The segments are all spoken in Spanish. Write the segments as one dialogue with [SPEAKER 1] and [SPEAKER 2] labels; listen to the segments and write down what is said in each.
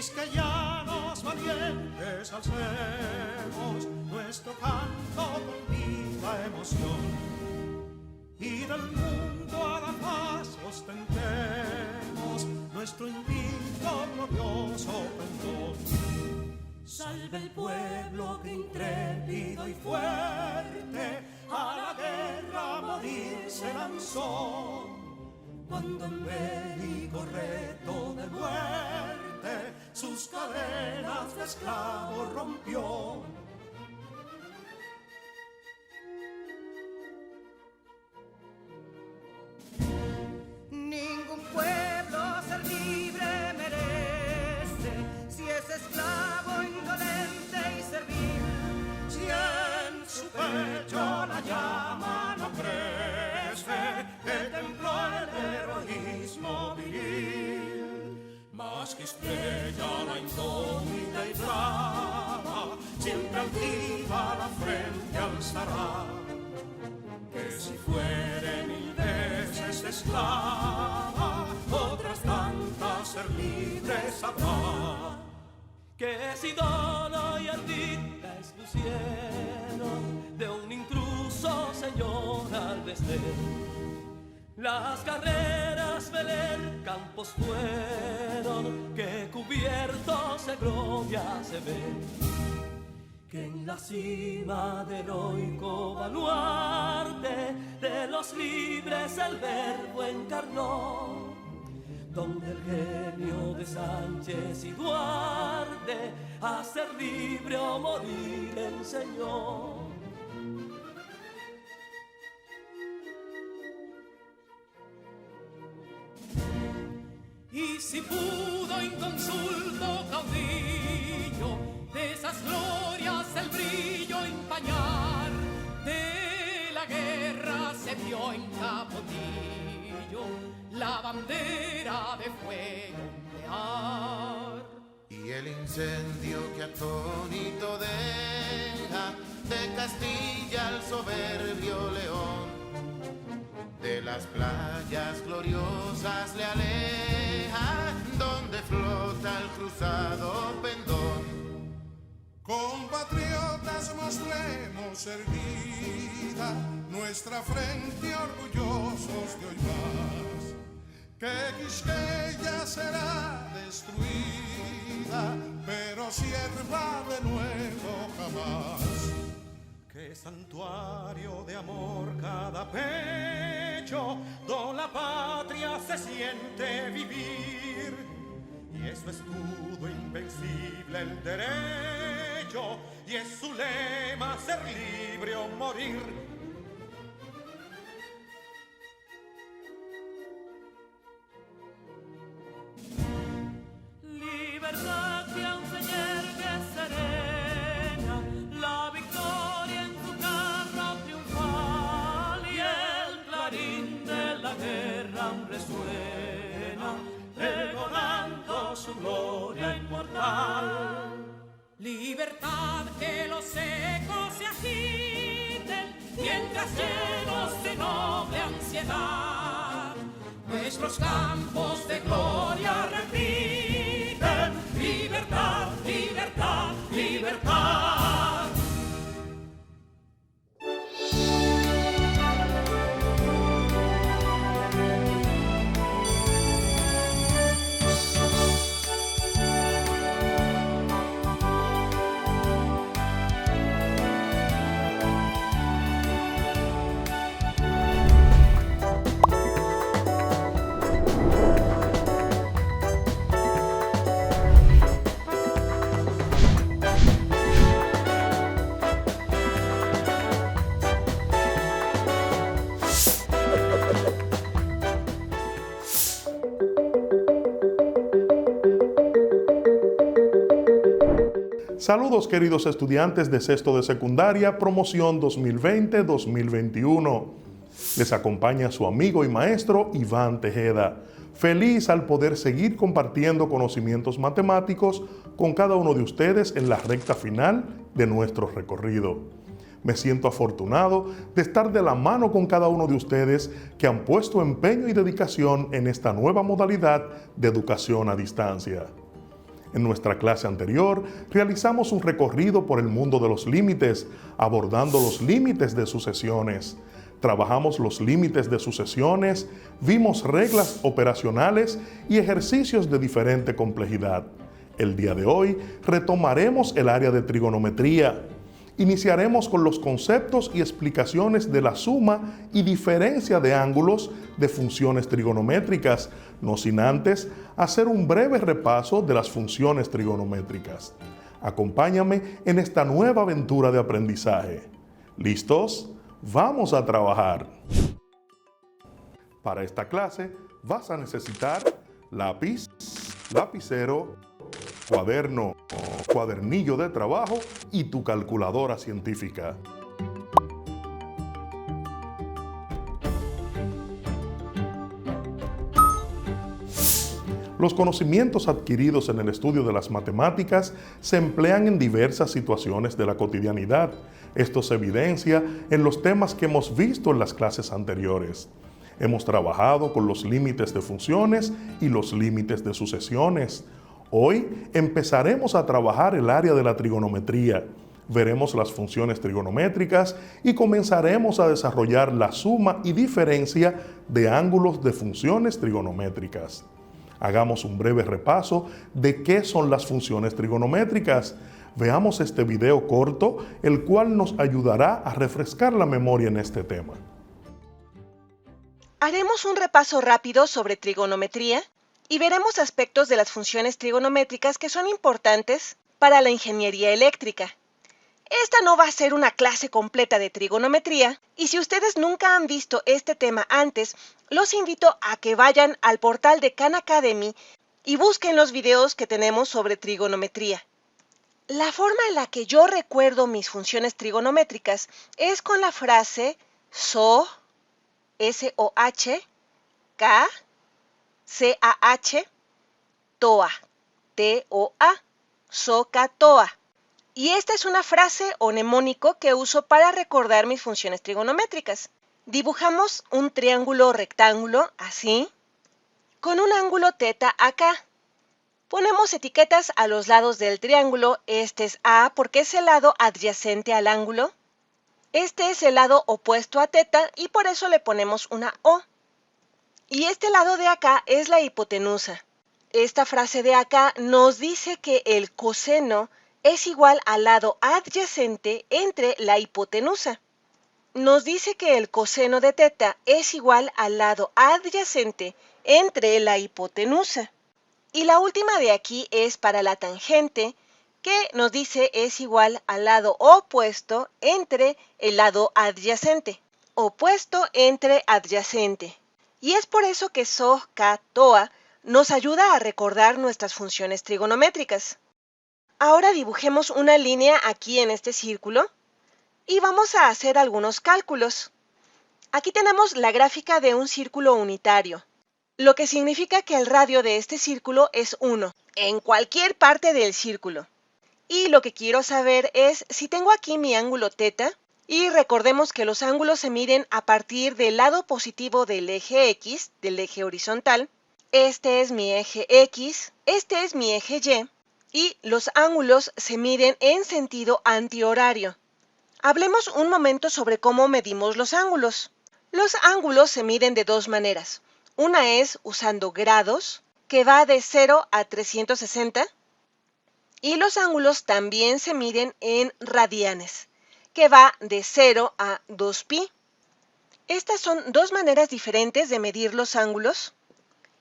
[SPEAKER 1] quisqueyanos valientes alcemos nuestro canto con viva emoción, y del mundo a la paz ostentemos nuestro invicto glorioso pendón. Salve el pueblo que intrépido y fuerte a la guerra a morir se lanzó, cuando en bélico reto de muerte sus cadenas de esclavos rompió.
[SPEAKER 2] Ningún pueblo ser libre merece si es esclavo, indolente y servil.
[SPEAKER 1] Si en su pecho la llama no crece, que templó el heroísmo viril, más que estrella la indómita y brava, siempre altiva la frente alzará, que si fuere mil veces esclava, otras tantas ser libres habrá.
[SPEAKER 3] Que si Dono y Ardita expusieron de un intruso señor al desdén, las carreras Belén campos fueron, que cubiertos de gloria se ven, que en la cima del heroico baluarte de los libres el verbo encarnó, donde el genio de Sánchez y Duarte a ser libre o morir enseñó.
[SPEAKER 4] Y si pudo inconsulto caudillo de esas glorias el brillo empañar, de la guerra se vio en Capotillo la bandera de fuego ondear.
[SPEAKER 5] Y el incendio que atónito deja de Castilla al soberbio león, de las playas gloriosas le aleja, donde flota el cruzado pendón.
[SPEAKER 6] Compatriotas, mostremos erguida nuestra frente orgullosos de hoy más, que Quisqueya será destruida, pero sierva de nuevo jamás.
[SPEAKER 1] Que santuario de amor cada pecho, donde la patria se siente vivir, y es su escudo invencible el derecho, y es su lema ser libre o morir.
[SPEAKER 3] Libertad que aún se yergue serena, la victoria en su carro triunfal, y el clarín de la guerra aún resuena, pregonando su gloria inmortal.
[SPEAKER 4] Libertad, que los ecos se agiten mientras llenos de noble ansiedad nuestros campos de gloria repiten: libertad, libertad, libertad.
[SPEAKER 7] Saludos queridos estudiantes de sexto de secundaria, promoción 2020-2021. Les acompaña su amigo y maestro Iván Tejeda. Feliz al poder seguir compartiendo conocimientos matemáticos con cada uno de ustedes en la recta final de nuestro recorrido. Me siento afortunado de estar de la mano con cada uno de ustedes que han puesto empeño y dedicación en esta nueva modalidad de educación a distancia. En nuestra clase anterior realizamos un recorrido por el mundo de los límites, abordando los límites de sucesiones. Trabajamos los límites de sucesiones, vimos reglas operacionales y ejercicios de diferente complejidad. El día de hoy retomaremos el área de trigonometría. Iniciaremos con los conceptos y explicaciones de la suma y diferencia de ángulos de funciones trigonométricas, no sin antes hacer un breve repaso de las funciones trigonométricas. Acompáñame en esta nueva aventura de aprendizaje. ¿Listos? ¡Vamos a trabajar! Para esta clase vas a necesitar lápiz, lapicero, cuaderno, cuadernillo de trabajo y tu calculadora científica. Los conocimientos adquiridos en el estudio de las matemáticas se emplean en diversas situaciones de la cotidianidad. Esto se evidencia en los temas que hemos visto en las clases anteriores. Hemos trabajado con los límites de funciones y los límites de sucesiones. Hoy empezaremos a trabajar el área de la trigonometría. Veremos las funciones trigonométricas y comenzaremos a desarrollar la suma y diferencia de ángulos de funciones trigonométricas. Hagamos un breve repaso de qué son las funciones trigonométricas. Veamos este video corto, el cual nos ayudará a refrescar la memoria en este tema.
[SPEAKER 8] Haremos un repaso rápido sobre trigonometría y veremos aspectos de las funciones trigonométricas que son importantes para la ingeniería eléctrica. Esta no va a ser una clase completa de trigonometría, y si ustedes nunca han visto este tema antes, los invito a que vayan al portal de Khan Academy y busquen los videos que tenemos sobre trigonometría. La forma en la que yo recuerdo mis funciones trigonométricas es con la frase SOH, S-O-H, K, C-A-H, TOA, T-O-A, SOHCAHTOA. Y esta es una frase o mnemónico que uso para recordar mis funciones trigonométricas. Dibujamos un triángulo rectángulo, así, con un ángulo teta acá. Ponemos etiquetas a los lados del triángulo. Este es A porque es el lado adyacente al ángulo. Este es el lado opuesto a teta y por eso le ponemos una O. Y este lado de acá es la hipotenusa. Esta frase de acá nos dice que el coseno es igual al lado adyacente entre la hipotenusa. Nos dice que el coseno de teta es igual al lado adyacente entre la hipotenusa. Y la última de aquí es para la tangente, que nos dice es igual al lado opuesto entre el lado adyacente. Opuesto entre adyacente. Y es por eso que SOHCAHTOA nos ayuda a recordar nuestras funciones trigonométricas. Ahora dibujemos una línea aquí en este círculo y vamos a hacer algunos cálculos. Aquí tenemos la gráfica de un círculo unitario, lo que significa que el radio de este círculo es 1, en cualquier parte del círculo. Y lo que quiero saber es si tengo aquí mi ángulo teta, y recordemos que los ángulos se miden a partir del lado positivo del eje X, del eje horizontal. Este es mi eje X, este es mi eje Y los ángulos se miden en sentido antihorario. Hablemos un momento sobre cómo medimos los ángulos. Los ángulos se miden de dos maneras. Una es usando grados, que va de 0 a 360, y los ángulos también se miden en radianes, que va de 0 a 2pi. Estas son dos maneras diferentes de medir los ángulos,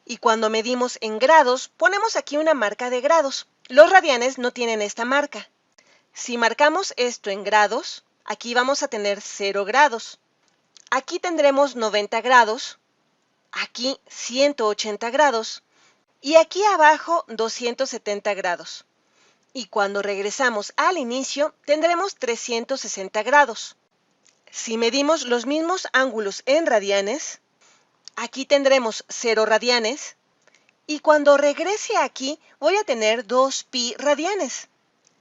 [SPEAKER 8] y cuando medimos en grados, ponemos aquí una marca de grados. Los radianes no tienen esta marca. Si marcamos esto en grados, aquí vamos a tener 0 grados. Aquí tendremos 90 grados, aquí 180 grados, y aquí abajo 270 grados. Y cuando regresamos al inicio, tendremos 360 grados. Si medimos los mismos ángulos en radianes, aquí tendremos 0 radianes, y cuando regrese aquí, voy a tener 2pi radianes.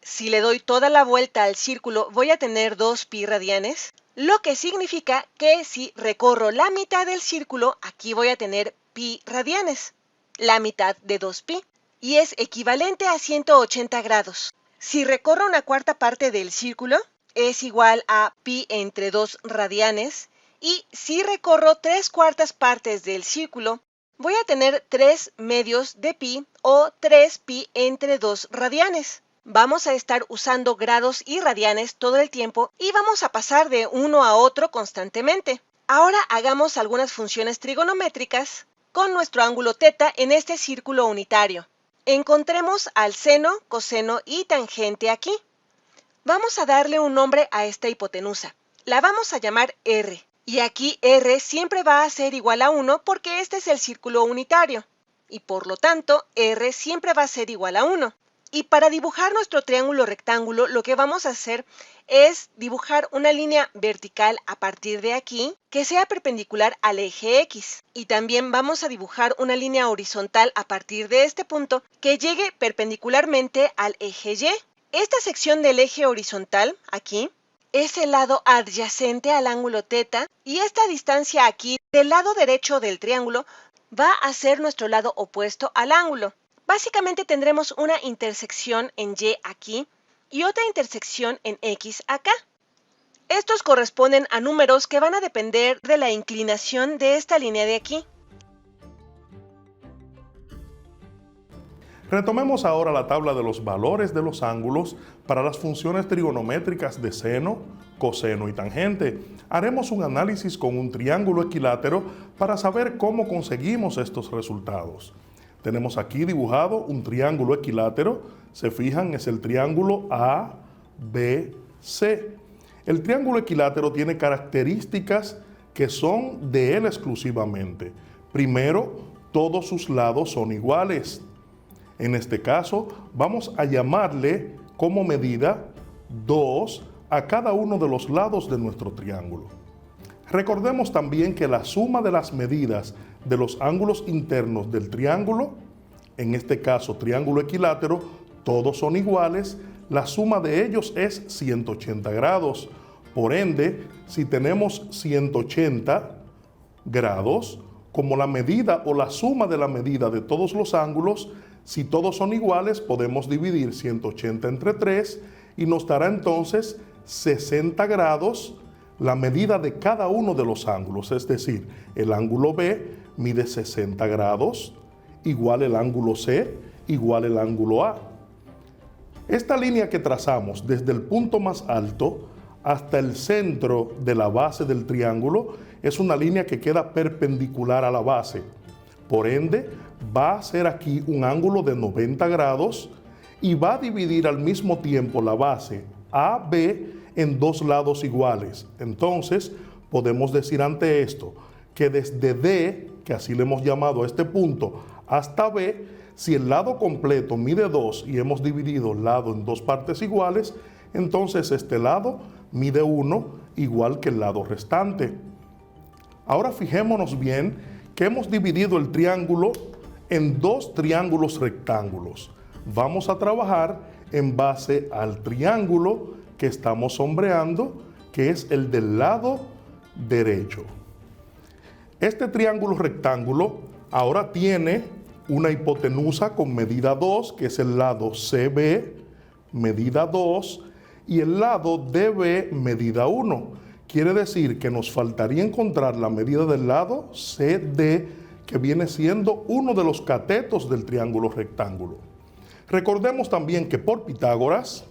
[SPEAKER 8] Si le doy toda la vuelta al círculo, voy a tener 2pi radianes, lo que significa que si recorro la mitad del círculo, aquí voy a tener pi radianes, la mitad de 2pi. y es equivalente a 180 grados. Si recorro una cuarta parte del círculo, es igual a pi entre 2 radianes, y si recorro 3/4 partes del círculo, voy a tener 3 medios de pi o 3 pi entre 2 radianes. Vamos a estar usando grados y radianes todo el tiempo y vamos a pasar de uno a otro constantemente. Ahora hagamos algunas funciones trigonométricas con nuestro ángulo θ en este círculo unitario. Encontremos al seno, coseno y tangente aquí. Vamos a darle un nombre a esta hipotenusa. La vamos a llamar R. Y aquí R siempre va a ser igual a 1 porque este es el círculo unitario. Y por lo tanto, R siempre va a ser igual a 1. Y para dibujar nuestro triángulo rectángulo, lo que vamos a hacer es dibujar una línea vertical a partir de aquí que sea perpendicular al eje X. Y también vamos a dibujar una línea horizontal a partir de este punto que llegue perpendicularmente al eje Y. Esta sección del eje horizontal, aquí, es el lado adyacente al ángulo θ y esta distancia aquí del lado derecho del triángulo va a ser nuestro lado opuesto al ángulo. Básicamente tendremos una intersección en Y aquí y otra intersección en X acá. Estos corresponden a números que van a depender de la inclinación de esta línea de aquí.
[SPEAKER 7] Retomemos ahora la tabla de los valores de los ángulos para las funciones trigonométricas de seno, coseno y tangente. Haremos un análisis con un triángulo equilátero para saber cómo conseguimos estos resultados. Tenemos aquí dibujado un triángulo equilátero. Se fijan, es el triángulo ABC. El triángulo equilátero tiene características que son de él exclusivamente. Primero, todos sus lados son iguales. En este caso, vamos a llamarle como medida 2 a cada uno de los lados de nuestro triángulo. Recordemos también que la suma de las medidas de los ángulos internos del triángulo, en este caso triángulo equilátero, todos son iguales, la suma de ellos es 180 grados. Por ende, si tenemos 180 grados, como la medida o la suma de la medida de todos los ángulos, si todos son iguales, podemos dividir 180 entre 3 y nos dará entonces 60 grados la medida de cada uno de los ángulos. Es decir, el ángulo B mide 60 grados, igual el ángulo C, igual el ángulo A. Esta línea que trazamos desde el punto más alto hasta el centro de la base del triángulo es una línea que queda perpendicular a la base. Por ende, va a ser aquí un ángulo de 90 grados y va a dividir al mismo tiempo la base AB en dos lados iguales. Entonces, podemos decir ante esto que desde D, que así le hemos llamado a este punto, hasta B, si el lado completo mide 2 y hemos dividido el lado en dos partes iguales, entonces este lado mide 1 igual que el lado restante. Ahora fijémonos bien que hemos dividido el triángulo en dos triángulos rectángulos. Vamos a trabajar en base al triángulo que estamos sombreando, que es el del lado derecho. Este triángulo rectángulo ahora tiene una hipotenusa con medida 2, que es el lado CB, medida 2, y el lado DB, medida 1. Quiere decir que nos faltaría encontrar la medida del lado CD, que viene siendo uno de los catetos del triángulo rectángulo. Recordemos también que por Pitágoras,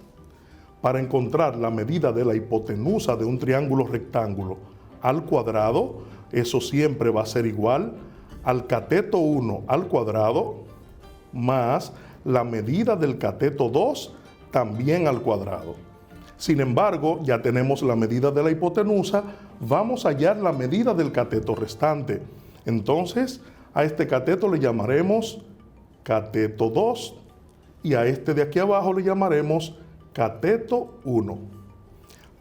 [SPEAKER 7] para encontrar la medida de la hipotenusa de un triángulo rectángulo al cuadrado, eso siempre va a ser igual al cateto 1 al cuadrado más la medida del cateto 2 también al cuadrado. Sin embargo, ya tenemos la medida de la hipotenusa, vamos a hallar la medida del cateto restante. Entonces, a este cateto le llamaremos cateto 2 y a este de aquí abajo le llamaremos cateto 1.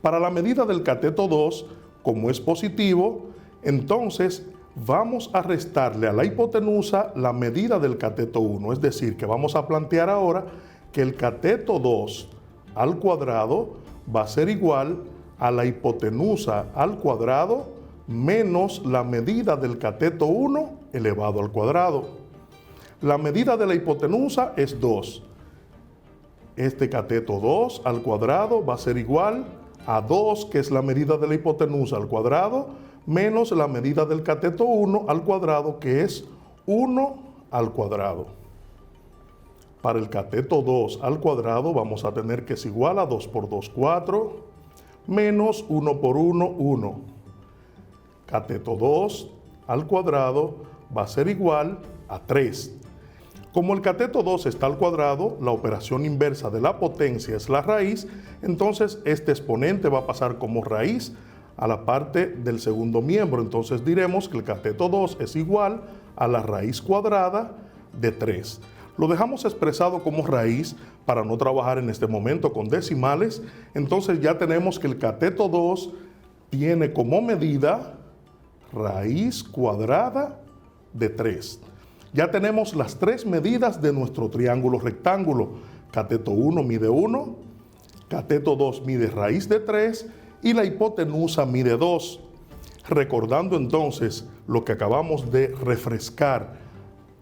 [SPEAKER 7] Para la medida del cateto 2, como es positivo, entonces vamos a restarle a la hipotenusa la medida del cateto 1. Es decir, que vamos a plantear ahora que el cateto 2 al cuadrado va a ser igual a la hipotenusa al cuadrado menos la medida del cateto 1 elevado al cuadrado. La medida de la hipotenusa es 2. Este cateto 2 al cuadrado va a ser igual a 2, que es la medida de la hipotenusa al cuadrado, menos la medida del cateto 1 al cuadrado, que es 1 al cuadrado. Para el cateto 2 al cuadrado vamos a tener que es igual a 2 por 2, 4, menos 1 por 1, 1. Cateto 2 al cuadrado va a ser igual a 3. Como el cateto 2 está al cuadrado, la operación inversa de la potencia es la raíz, entonces este exponente va a pasar como raíz a la parte del segundo miembro. Entonces diremos que el cateto 2 es igual a la raíz cuadrada de 3. Lo dejamos expresado como raíz para no trabajar en este momento con decimales. Entonces ya tenemos que el cateto 2 tiene como medida raíz cuadrada de 3. Ya tenemos las 3 medidas de nuestro triángulo rectángulo. Cateto 1 mide 1, cateto 2 mide raíz de 3 y la hipotenusa mide 2. Recordando entonces lo que acabamos de refrescar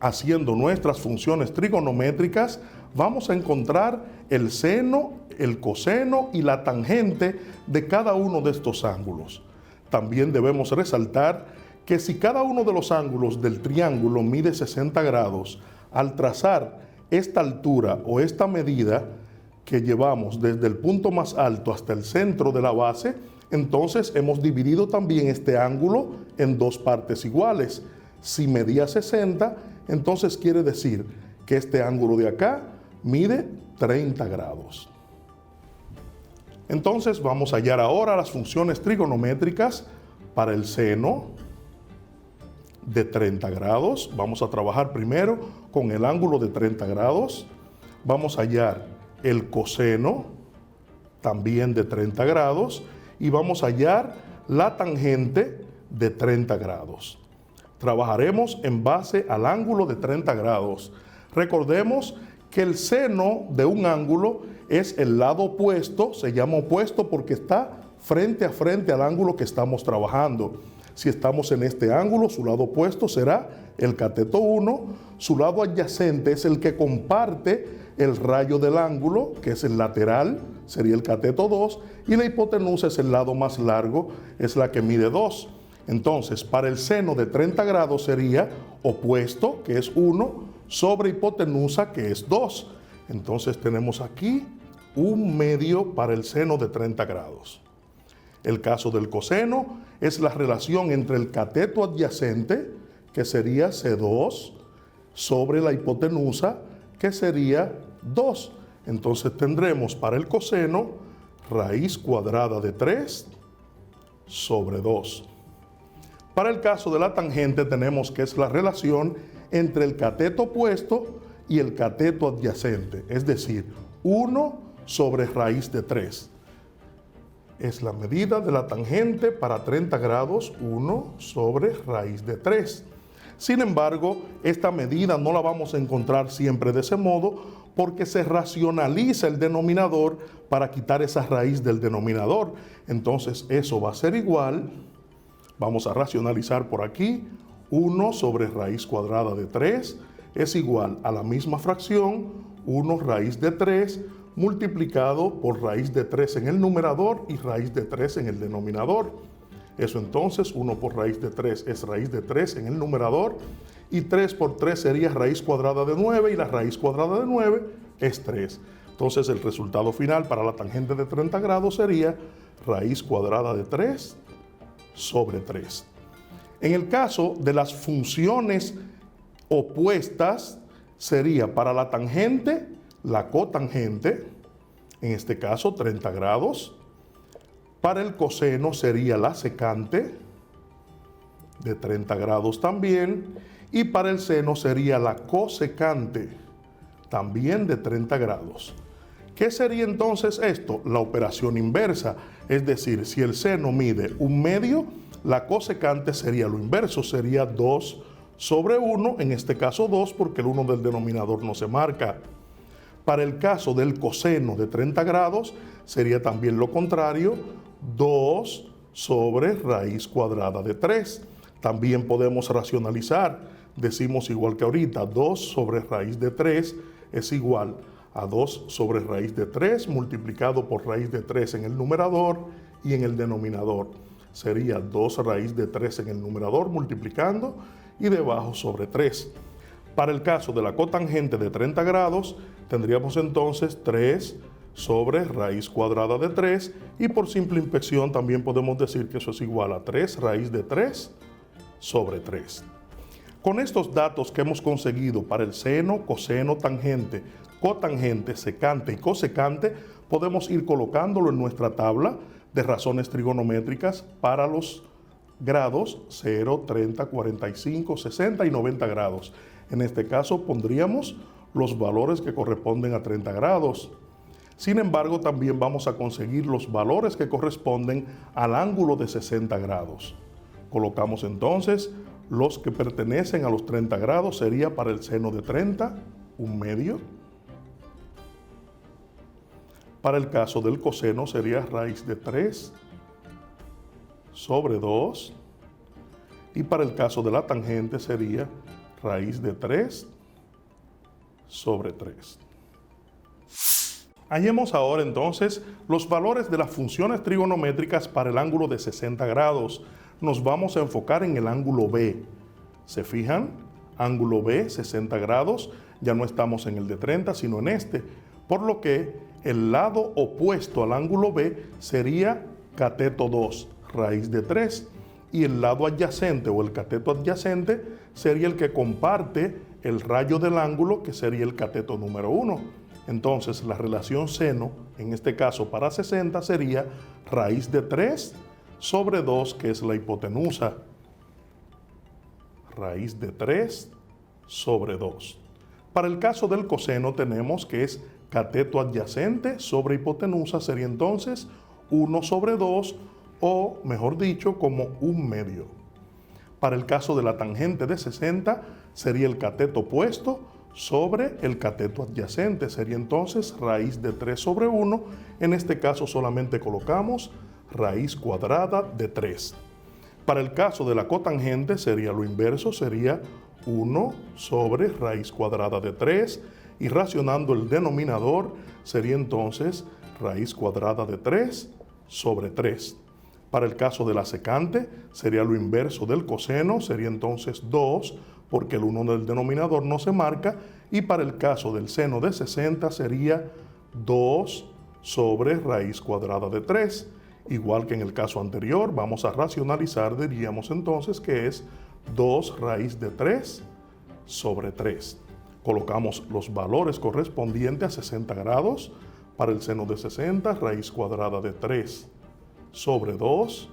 [SPEAKER 7] haciendo nuestras funciones trigonométricas, vamos a encontrar el seno, el coseno y la tangente de cada uno de estos ángulos. También debemos resaltar que si cada uno de los ángulos del triángulo mide 60 grados, al trazar esta altura o esta medida que llevamos desde el punto más alto hasta el centro de la base, entonces hemos dividido también este ángulo en 2 partes iguales. Si medía 60, entonces quiere decir que este ángulo de acá mide 30 grados. Entonces vamos a hallar ahora las funciones trigonométricas para el seno de 30 grados. Vamos a trabajar primero con el ángulo de 30 grados. Vamos a hallar el coseno también de 30 grados y vamos a hallar la tangente de 30 grados. Trabajaremos en base al ángulo de 30 grados. Recordemos que el seno de un ángulo es el lado opuesto, se llama opuesto porque está frente a frente al ángulo que estamos trabajando. Si estamos en este ángulo, su lado opuesto será el cateto 1, su lado adyacente es el que comparte el rayo del ángulo, que es el lateral, sería el cateto 2, y la hipotenusa es el lado más largo, es la que mide 2. Entonces, para el seno de 30 grados sería opuesto, que es 1, sobre hipotenusa, que es 2. Entonces tenemos aquí 1/2 para el seno de 30 grados. El caso del coseno es la relación entre el cateto adyacente, que sería C2, sobre la hipotenusa, que sería 2. Entonces tendremos para el coseno raíz cuadrada de 3 sobre 2. Para el caso de la tangente tenemos que es la relación entre el cateto opuesto y el cateto adyacente, es decir, 1 sobre raíz de 3. Es la medida de la tangente para 30 grados, 1 sobre raíz de 3. Sin embargo, esta medida no la vamos a encontrar siempre de ese modo porque se racionaliza el denominador para quitar esa raíz del denominador. Entonces eso va a ser igual, vamos a racionalizar por aquí, 1 sobre raíz cuadrada de 3 es igual a la misma fracción, 1 raíz de 3 multiplicado por raíz de 3 en el numerador y raíz de 3 en el denominador. Eso entonces, 1 por raíz de 3 es raíz de 3 en el numerador y 3 por 3 sería raíz cuadrada de 9 y la raíz cuadrada de 9 es 3. Entonces el resultado final para la tangente de 30 grados sería raíz cuadrada de 3 sobre 3. En el caso de las funciones opuestas sería para la tangente la cotangente, en este caso 30 grados. Para el coseno sería la secante, de 30 grados también. Y para el seno sería la cosecante, también de 30 grados. ¿Qué sería entonces esto? La operación inversa. Es decir, si el seno mide 1/2, la cosecante sería lo inverso, sería 2 sobre 1, en este caso 2 porque el 1 del denominador no se marca. Para el caso del coseno de 30 grados, sería también lo contrario, 2 sobre raíz cuadrada de 3. También podemos racionalizar. decimos igual que ahorita, 2 sobre raíz de 3 es igual a 2 sobre raíz de 3 multiplicado por raíz de 3 en el numerador y en el denominador. Sería 2 raíz de 3 en el numerador multiplicando y debajo sobre 3. Para el caso de la cotangente de 30 grados, tendríamos entonces 3 sobre raíz cuadrada de 3 y por simple inspección también podemos decir que eso es igual a 3 raíz de 3 sobre 3. Con estos datos que hemos conseguido para el seno, coseno, tangente, cotangente, secante y cosecante, podemos ir colocándolo en nuestra tabla de razones trigonométricas para los grados 0, 30, 45, 60 y 90 grados. En este caso pondríamos los valores que corresponden a 30 grados. Sin embargo, también vamos a conseguir los valores que corresponden al ángulo de 60 grados. Colocamos entonces los que pertenecen a los 30 grados, sería para el seno de 30, 1/2. Para el caso del coseno sería raíz de 3 sobre 2. Y para el caso de la tangente sería raíz de 3 sobre 3. Hallemos ahora entonces los valores de las funciones trigonométricas para el ángulo de 60 grados. Nos vamos a enfocar en el ángulo B. ¿Se fijan? Ángulo B, 60 grados. Ya no estamos en el de 30, sino en este. Por lo que el lado opuesto al ángulo B sería cateto 2, raíz de 3. Y el lado adyacente o el cateto adyacente sería el que comparte el rayo del ángulo, que sería el cateto número 1. Entonces la relación seno, en este caso para 60, sería raíz de 3 sobre 2, que es la hipotenusa. Raíz de 3 sobre 2. Para el caso del coseno tenemos que es cateto adyacente sobre hipotenusa, sería entonces 1 sobre 2, o mejor dicho, como 1/2. Para el caso de la tangente de 60, sería el cateto opuesto sobre el cateto adyacente, sería entonces raíz de 3 sobre 1. En este caso solamente colocamos raíz cuadrada de 3. Para el caso de la cotangente sería lo inverso, sería 1 sobre raíz cuadrada de 3, y racionando el denominador sería entonces raíz cuadrada de 3 sobre 3. Para el caso de la secante sería lo inverso del coseno, sería entonces 2, porque el 1 del denominador no se marca, y para el caso del seno de 60 sería 2 sobre raíz cuadrada de 3. Igual que en el caso anterior, vamos a racionalizar, diríamos entonces que es 2 raíz de 3 sobre 3. Colocamos los valores correspondientes a 60 grados. Para el seno de 60, raíz cuadrada de 3 sobre 2.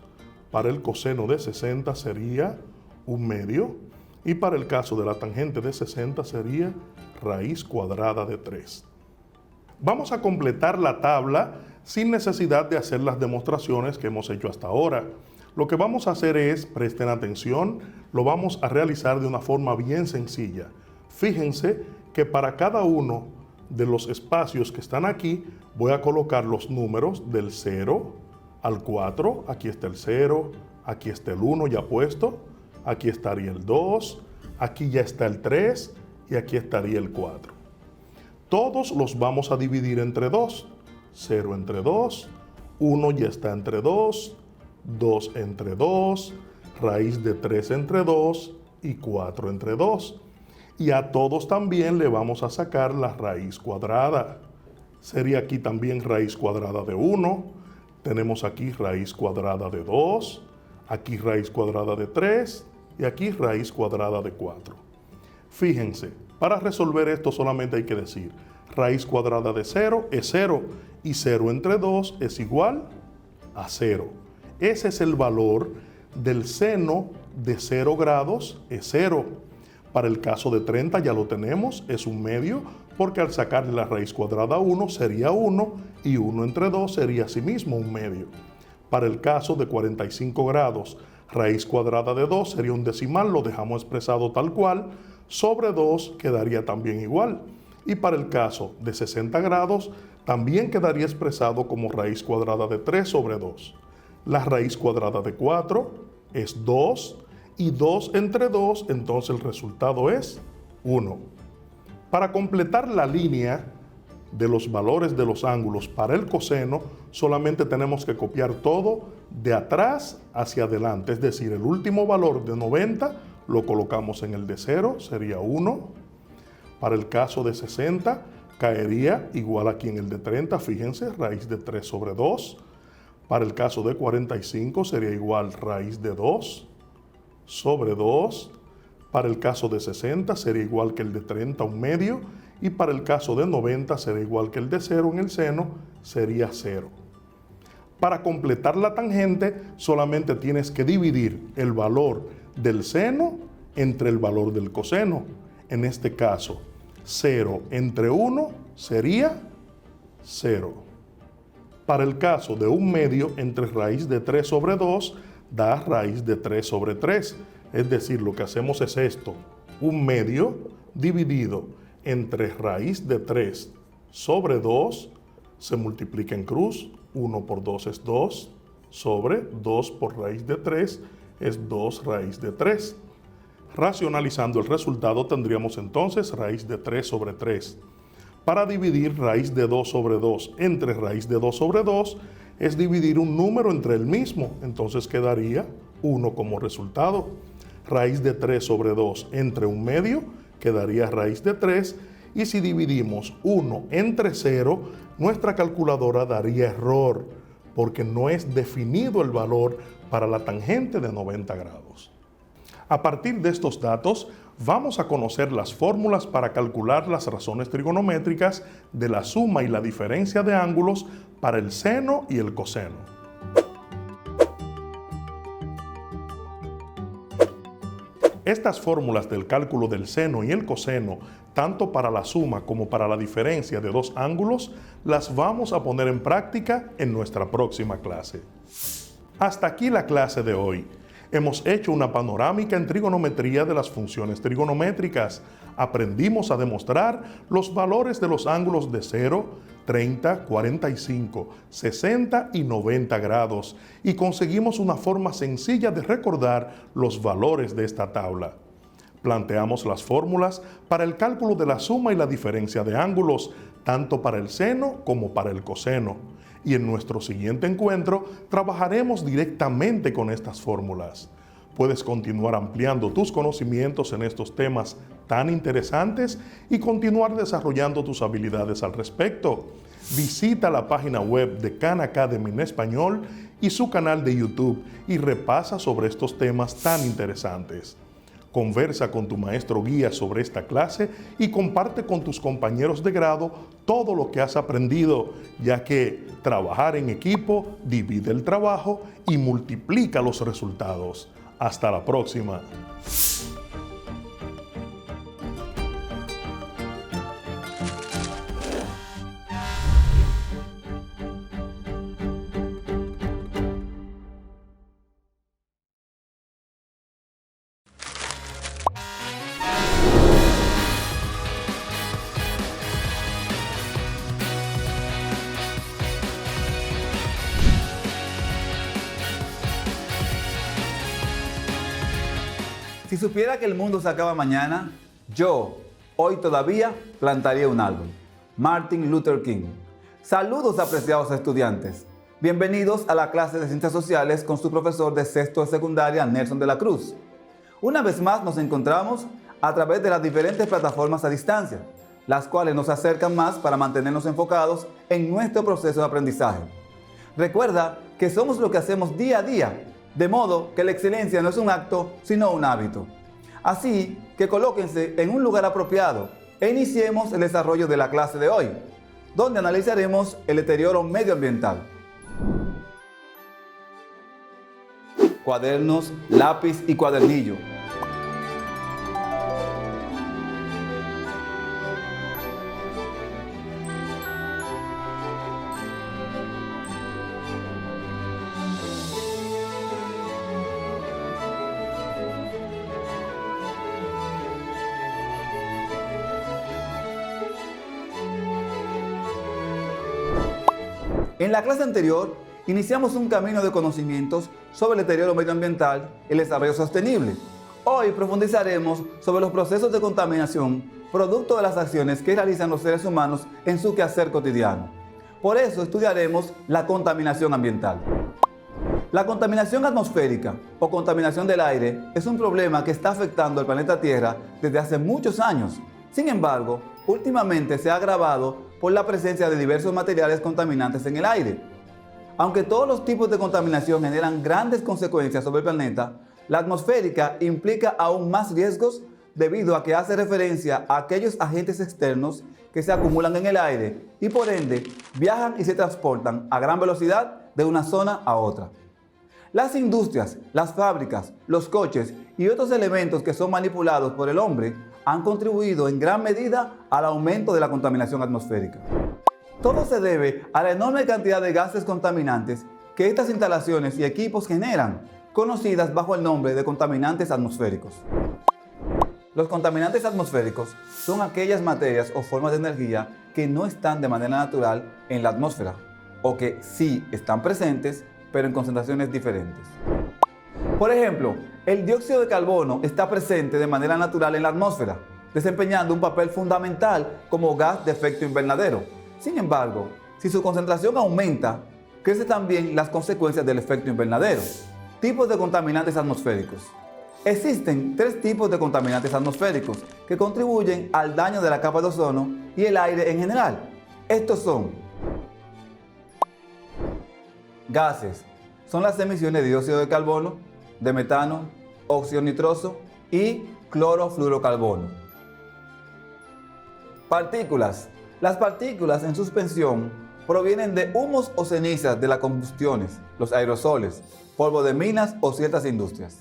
[SPEAKER 7] Para el coseno de 60 sería 1/2. Y para el caso de la tangente de 60 sería raíz cuadrada de 3. Vamos a completar la tabla sin necesidad de hacer las demostraciones que hemos hecho hasta ahora. Lo que vamos a hacer es, presten atención, lo vamos a realizar de una forma bien sencilla. Fíjense que para cada uno de los espacios que están aquí, voy a colocar los números del 0 al 4. Aquí está el 0, aquí está el 1 ya puesto, aquí estaría el 2, aquí ya está el 3 y aquí estaría el 4. Todos los vamos a dividir entre 2. 0 entre 2, 1 ya está entre 2, 2 entre 2, raíz de 3 entre 2 y 4 entre 2. Y a todos también le vamos a sacar la raíz cuadrada. Sería aquí también raíz cuadrada de 1, tenemos aquí raíz cuadrada de 2, aquí raíz cuadrada de 3 y aquí raíz cuadrada de 4. Fíjense, para resolver esto solamente hay que decir raíz cuadrada de 0 es 0 y 0 entre 2 es igual a 0. Ese es el valor del seno de 0 grados, es 0. Para el caso de 30 ya lo tenemos, es 1/2, porque al sacarle la raíz cuadrada a 1 sería 1 y 1 entre 2 sería asimismo 1/2. Para el caso de 45 grados, raíz cuadrada de 2 sería un decimal, lo dejamos expresado tal cual, sobre 2 quedaría también igual. Y para el caso de 60 grados, también quedaría expresado como raíz cuadrada de 3 sobre 2. La raíz cuadrada de 4 es 2 y 2 entre 2, entonces el resultado es 1. Para completar la línea de los valores de los ángulos para el coseno, solamente tenemos que copiar todo de atrás hacia adelante, es decir, el último valor de 90 lo colocamos en el de 0, sería 1. Para el caso de 60, caería igual aquí en el de 30, fíjense, raíz de 3 sobre 2. Para el caso de 45 sería igual raíz de 2 sobre 2. Para el caso de 60 sería igual que el de 30, un medio. Y para el caso de 90 será igual que el de 0 en el seno, sería 0. Para completar la tangente, solamente tienes que dividir el valor del seno entre el valor del coseno. En este caso, 0 entre 1 sería 0. Para el caso de un medio, entre raíz de 3 sobre 2 da raíz de 3 sobre 3. Es decir, lo que hacemos es esto, un medio dividido entre raíz de 3 sobre 2, se multiplica en cruz, 1 por 2 es 2, sobre 2 por raíz de 3 es 2 raíz de 3. Racionalizando el resultado tendríamos entonces raíz de 3 sobre 3. Para dividir raíz de 2 sobre 2 entre raíz de 2 sobre 2 es dividir un número entre el mismo, entonces quedaría 1 como resultado. Raíz de 3 sobre 2 entre un medio quedaría raíz de 3, y si dividimos 1 entre 0, nuestra calculadora daría error, porque no es definido el valor para la tangente de 90 grados. A partir de estos datos, vamos a conocer las fórmulas para calcular las razones trigonométricas de la suma y la diferencia de ángulos para el seno y el coseno. Estas fórmulas del cálculo del seno y el coseno, tanto para la suma como para la diferencia de dos ángulos, las vamos a poner en práctica en nuestra próxima clase. Hasta aquí la clase de hoy. Hemos hecho una panorámica en trigonometría de las funciones trigonométricas. Aprendimos a demostrar los valores de los ángulos de 0, 30, 45, 60 y 90 grados y conseguimos una forma sencilla de recordar los valores de esta tabla. Planteamos las fórmulas para el cálculo de la suma y la diferencia de ángulos, tanto para el seno como para el coseno. Y en nuestro siguiente encuentro trabajaremos directamente con estas fórmulas. Puedes continuar ampliando tus conocimientos en estos temas tan interesantes y continuar desarrollando tus habilidades al respecto. Visita la página web de Khan Academy en español y su canal de YouTube y repasa sobre estos temas tan interesantes. Conversa con tu maestro guía sobre esta clase y comparte con tus compañeros de grado todo lo que has aprendido, ya que trabajar en equipo divide el trabajo y multiplica los resultados. Hasta la próxima.
[SPEAKER 9] Si supiera que el mundo se acaba mañana, yo, hoy todavía, plantaría un árbol. Martin Luther King. Saludos, apreciados estudiantes. Bienvenidos a la clase de Ciencias Sociales con su profesor de sexto de secundaria, Nelson de la Cruz. Una vez más nos encontramos a través de las diferentes plataformas a distancia, las cuales nos acercan más para mantenernos enfocados en nuestro proceso de aprendizaje. Recuerda que somos lo que hacemos día a día, de modo que la excelencia no es un acto, sino un hábito. Así que colóquense en un lugar apropiado e iniciemos el desarrollo de la clase de hoy, donde analizaremos el deterioro medioambiental. Cuadernos, lápiz y cuadernillo. En la clase anterior, iniciamos un camino de conocimientos sobre el deterioro medioambiental y el desarrollo sostenible. Hoy profundizaremos sobre los procesos de contaminación producto de las acciones que realizan los seres humanos en su quehacer cotidiano. Por eso estudiaremos la contaminación ambiental. La contaminación atmosférica o contaminación del aire es un problema que está afectando al planeta Tierra desde hace muchos años. Sin embargo, últimamente se ha agravado por la presencia de diversos materiales contaminantes en el aire. Aunque todos los tipos de contaminación generan grandes consecuencias sobre el planeta, la atmosférica implica aún más riesgos debido a que hace referencia a aquellos agentes externos que se acumulan en el aire y por ende viajan y se transportan a gran velocidad de una zona a otra. Las industrias, las fábricas, los coches y otros elementos que son manipulados por el hombre han contribuido en gran medida al aumento de la contaminación atmosférica. Todo se debe a la enorme cantidad de gases contaminantes que estas instalaciones y equipos generan, conocidas bajo el nombre de contaminantes atmosféricos. Los contaminantes atmosféricos son aquellas materias o formas de energía que no están de manera natural en la atmósfera, o que sí están presentes, pero en concentraciones diferentes. Por ejemplo, el dióxido de carbono está presente de manera natural en la atmósfera, desempeñando un papel fundamental como gas de efecto invernadero. Sin embargo, si su concentración aumenta, crecen también las consecuencias del efecto invernadero. Tipos de contaminantes atmosféricos. Existen 3 tipos de contaminantes atmosféricos que contribuyen al daño de la capa de ozono y el aire en general. Estos son gases. Son las emisiones de dióxido de carbono, de metano, óxido nitroso y clorofluorocarbono. Partículas. Las partículas en suspensión provienen de humos o cenizas de las combustiones, los aerosoles, polvo de minas o ciertas industrias.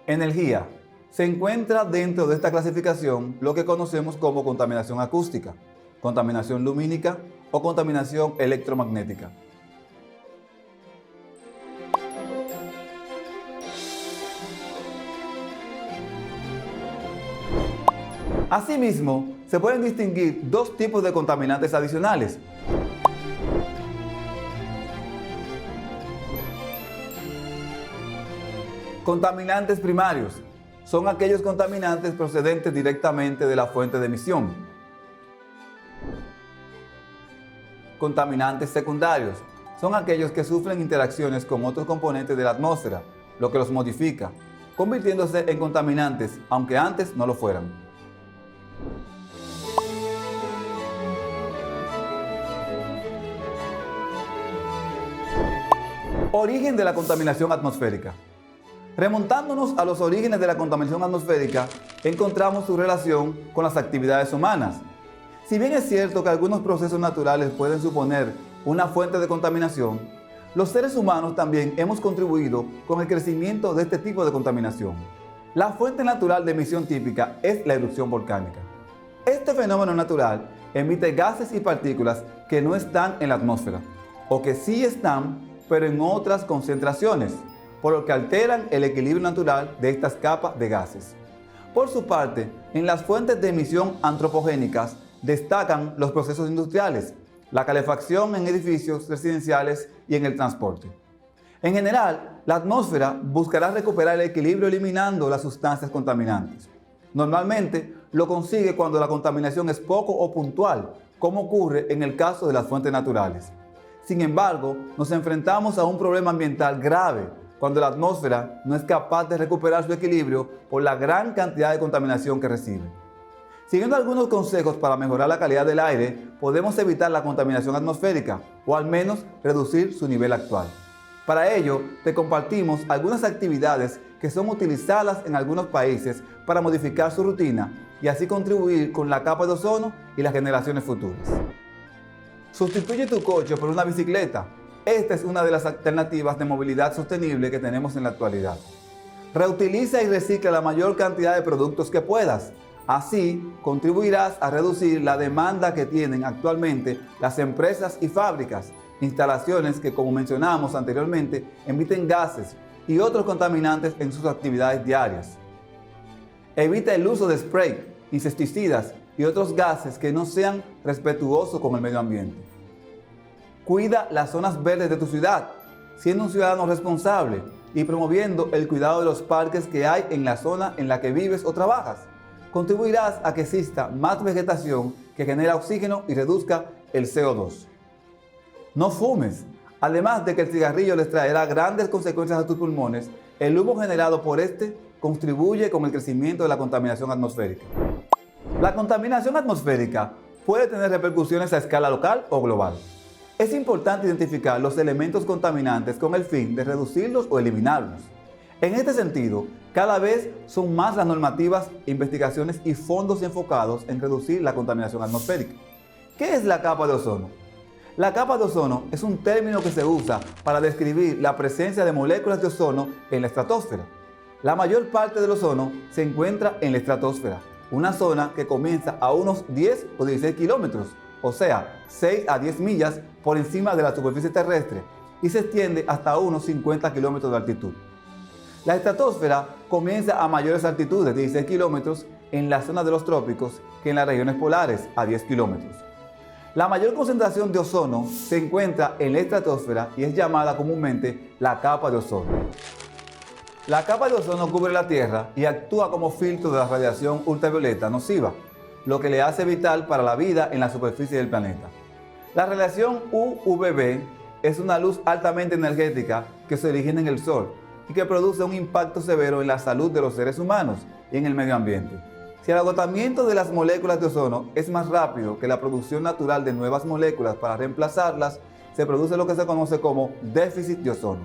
[SPEAKER 9] Energía. Se encuentra dentro de esta clasificación lo que conocemos como contaminación acústica, contaminación lumínica o contaminación electromagnética. Asimismo, se pueden distinguir 2 tipos de contaminantes adicionales. Contaminantes primarios son aquellos contaminantes procedentes directamente de la fuente de emisión. Contaminantes secundarios son aquellos que sufren interacciones con otros componentes de la atmósfera, lo que los modifica, convirtiéndose en contaminantes, aunque antes no lo fueran. Origen de la contaminación atmosférica. Remontándonos a los orígenes de la contaminación atmosférica, encontramos su relación con las actividades humanas. Si bien es cierto que algunos procesos naturales pueden suponer una fuente de contaminación, los seres humanos también hemos contribuido con el crecimiento de este tipo de contaminación. La fuente natural de emisión típica es la erupción volcánica. Este fenómeno natural emite gases y partículas que no están en la atmósfera, o que sí están, pero en otras concentraciones, por lo que alteran el equilibrio natural de estas capas de gases. Por su parte, en las fuentes de emisión antropogénicas destacan los procesos industriales, la calefacción en edificios residenciales y en el transporte. En general, la atmósfera buscará recuperar el equilibrio eliminando las sustancias contaminantes. Normalmente, lo consigue cuando la contaminación es poco o puntual, como ocurre en el caso de las fuentes naturales. Sin embargo, nos enfrentamos a un problema ambiental grave cuando la atmósfera no es capaz de recuperar su equilibrio por la gran cantidad de contaminación que recibe. Siguiendo algunos consejos para mejorar la calidad del aire, podemos evitar la contaminación atmosférica o al menos reducir su nivel actual. Para ello, te compartimos algunas actividades que son utilizadas en algunos países para modificar su rutina y así contribuir con la capa de ozono y las generaciones futuras. Sustituye tu coche por una bicicleta. Esta es una de las alternativas de movilidad sostenible que tenemos en la actualidad. Reutiliza y recicla la mayor cantidad de productos que puedas. Así, contribuirás a reducir la demanda que tienen actualmente las empresas y fábricas, instalaciones que, como mencionamos anteriormente, emiten gases y otros contaminantes en sus actividades diarias. Evita el uso de spray, insecticidas y otros gases que no sean respetuosos con el medio ambiente. Cuida las zonas verdes de tu ciudad, siendo un ciudadano responsable y promoviendo el cuidado de los parques que hay en la zona en la que vives o trabajas. Contribuirás a que exista más vegetación que genera oxígeno y reduzca el CO2. No fumes. Además de que el cigarrillo les traerá grandes consecuencias a tus pulmones, el humo generado por este contribuye con el crecimiento de la contaminación atmosférica. La contaminación atmosférica puede tener repercusiones a escala local o global. Es importante identificar los elementos contaminantes con el fin de reducirlos o eliminarlos. En este sentido, cada vez son más las normativas, investigaciones y fondos enfocados en reducir la contaminación atmosférica. ¿Qué es la capa de ozono? La capa de ozono es un término que se usa para describir la presencia de moléculas de ozono en la estratosfera. La mayor parte del ozono se encuentra en la estratosfera, una zona que comienza a unos 10 o 16 kilómetros, o sea, 6 a 10 millas por encima de la superficie terrestre y se extiende hasta unos 50 kilómetros de altitud. La estratosfera comienza a mayores altitudes de 16 kilómetros en la zona de los trópicos que en las regiones polares a 10 kilómetros. La mayor concentración de ozono se encuentra en la estratosfera y es llamada comúnmente la capa de ozono. La capa de ozono cubre la Tierra y actúa como filtro de la radiación ultravioleta nociva, lo que le hace vital para la vida en la superficie del planeta. La radiación UVB es una luz altamente energética que se origina en el Sol y que produce un impacto severo en la salud de los seres humanos y en el medio ambiente. Si el agotamiento de las moléculas de ozono es más rápido que la producción natural de nuevas moléculas para reemplazarlas, se produce lo que se conoce como déficit de ozono.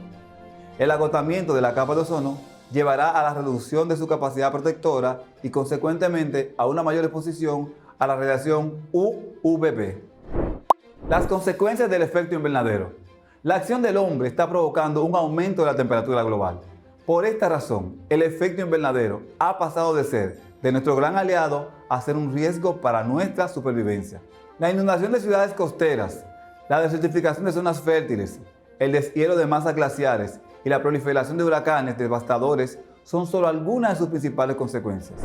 [SPEAKER 9] El agotamiento de la capa de ozono llevará a la reducción de su capacidad protectora y consecuentemente a una mayor exposición a la radiación UVB. Las consecuencias del efecto invernadero. La acción del hombre está provocando un aumento de la temperatura global. Por esta razón, el efecto invernadero ha pasado de ser de nuestro gran aliado a ser un riesgo para nuestra supervivencia. La inundación de ciudades costeras, la desertificación de zonas fértiles, el deshielo de masas glaciares y la proliferación de huracanes devastadores son solo algunas de sus principales consecuencias.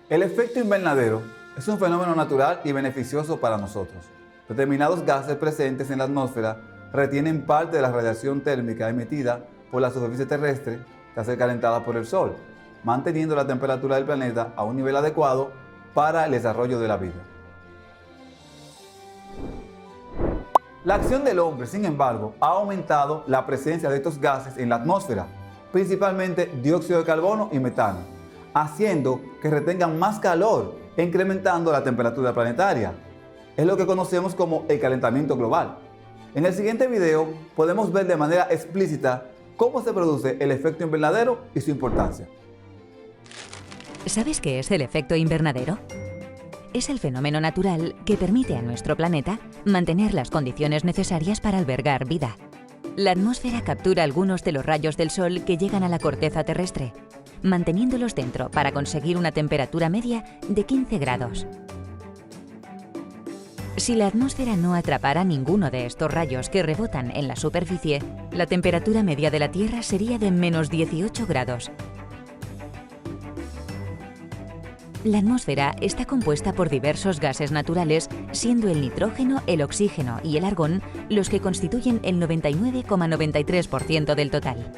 [SPEAKER 9] El efecto invernadero es un fenómeno natural y beneficioso para nosotros. Determinados gases presentes en la atmósfera retienen parte de la radiación térmica emitida por la superficie terrestre tras ser calentada por el Sol, manteniendo la temperatura del planeta a un nivel adecuado para el desarrollo de la vida. La acción del hombre, sin embargo, ha aumentado la presencia de estos gases en la atmósfera, principalmente dióxido de carbono y metano, haciendo que retengan más calor e incrementando la temperatura planetaria. Es lo que conocemos como el calentamiento global. En el siguiente video podemos ver de manera explícita cómo se produce el efecto invernadero y su importancia.
[SPEAKER 10] ¿Sabes qué es el efecto invernadero? Es el fenómeno natural que permite a nuestro planeta mantener las condiciones necesarias para albergar vida. La atmósfera captura algunos de los rayos del Sol que llegan a la corteza terrestre, manteniéndolos dentro para conseguir una temperatura media de 15 grados. Si la atmósfera no atrapara ninguno de estos rayos que rebotan en la superficie, la temperatura media de la Tierra sería de menos 18 grados. La atmósfera está compuesta por diversos gases naturales, siendo el nitrógeno, el oxígeno y el argón los que constituyen el 99,93% del total.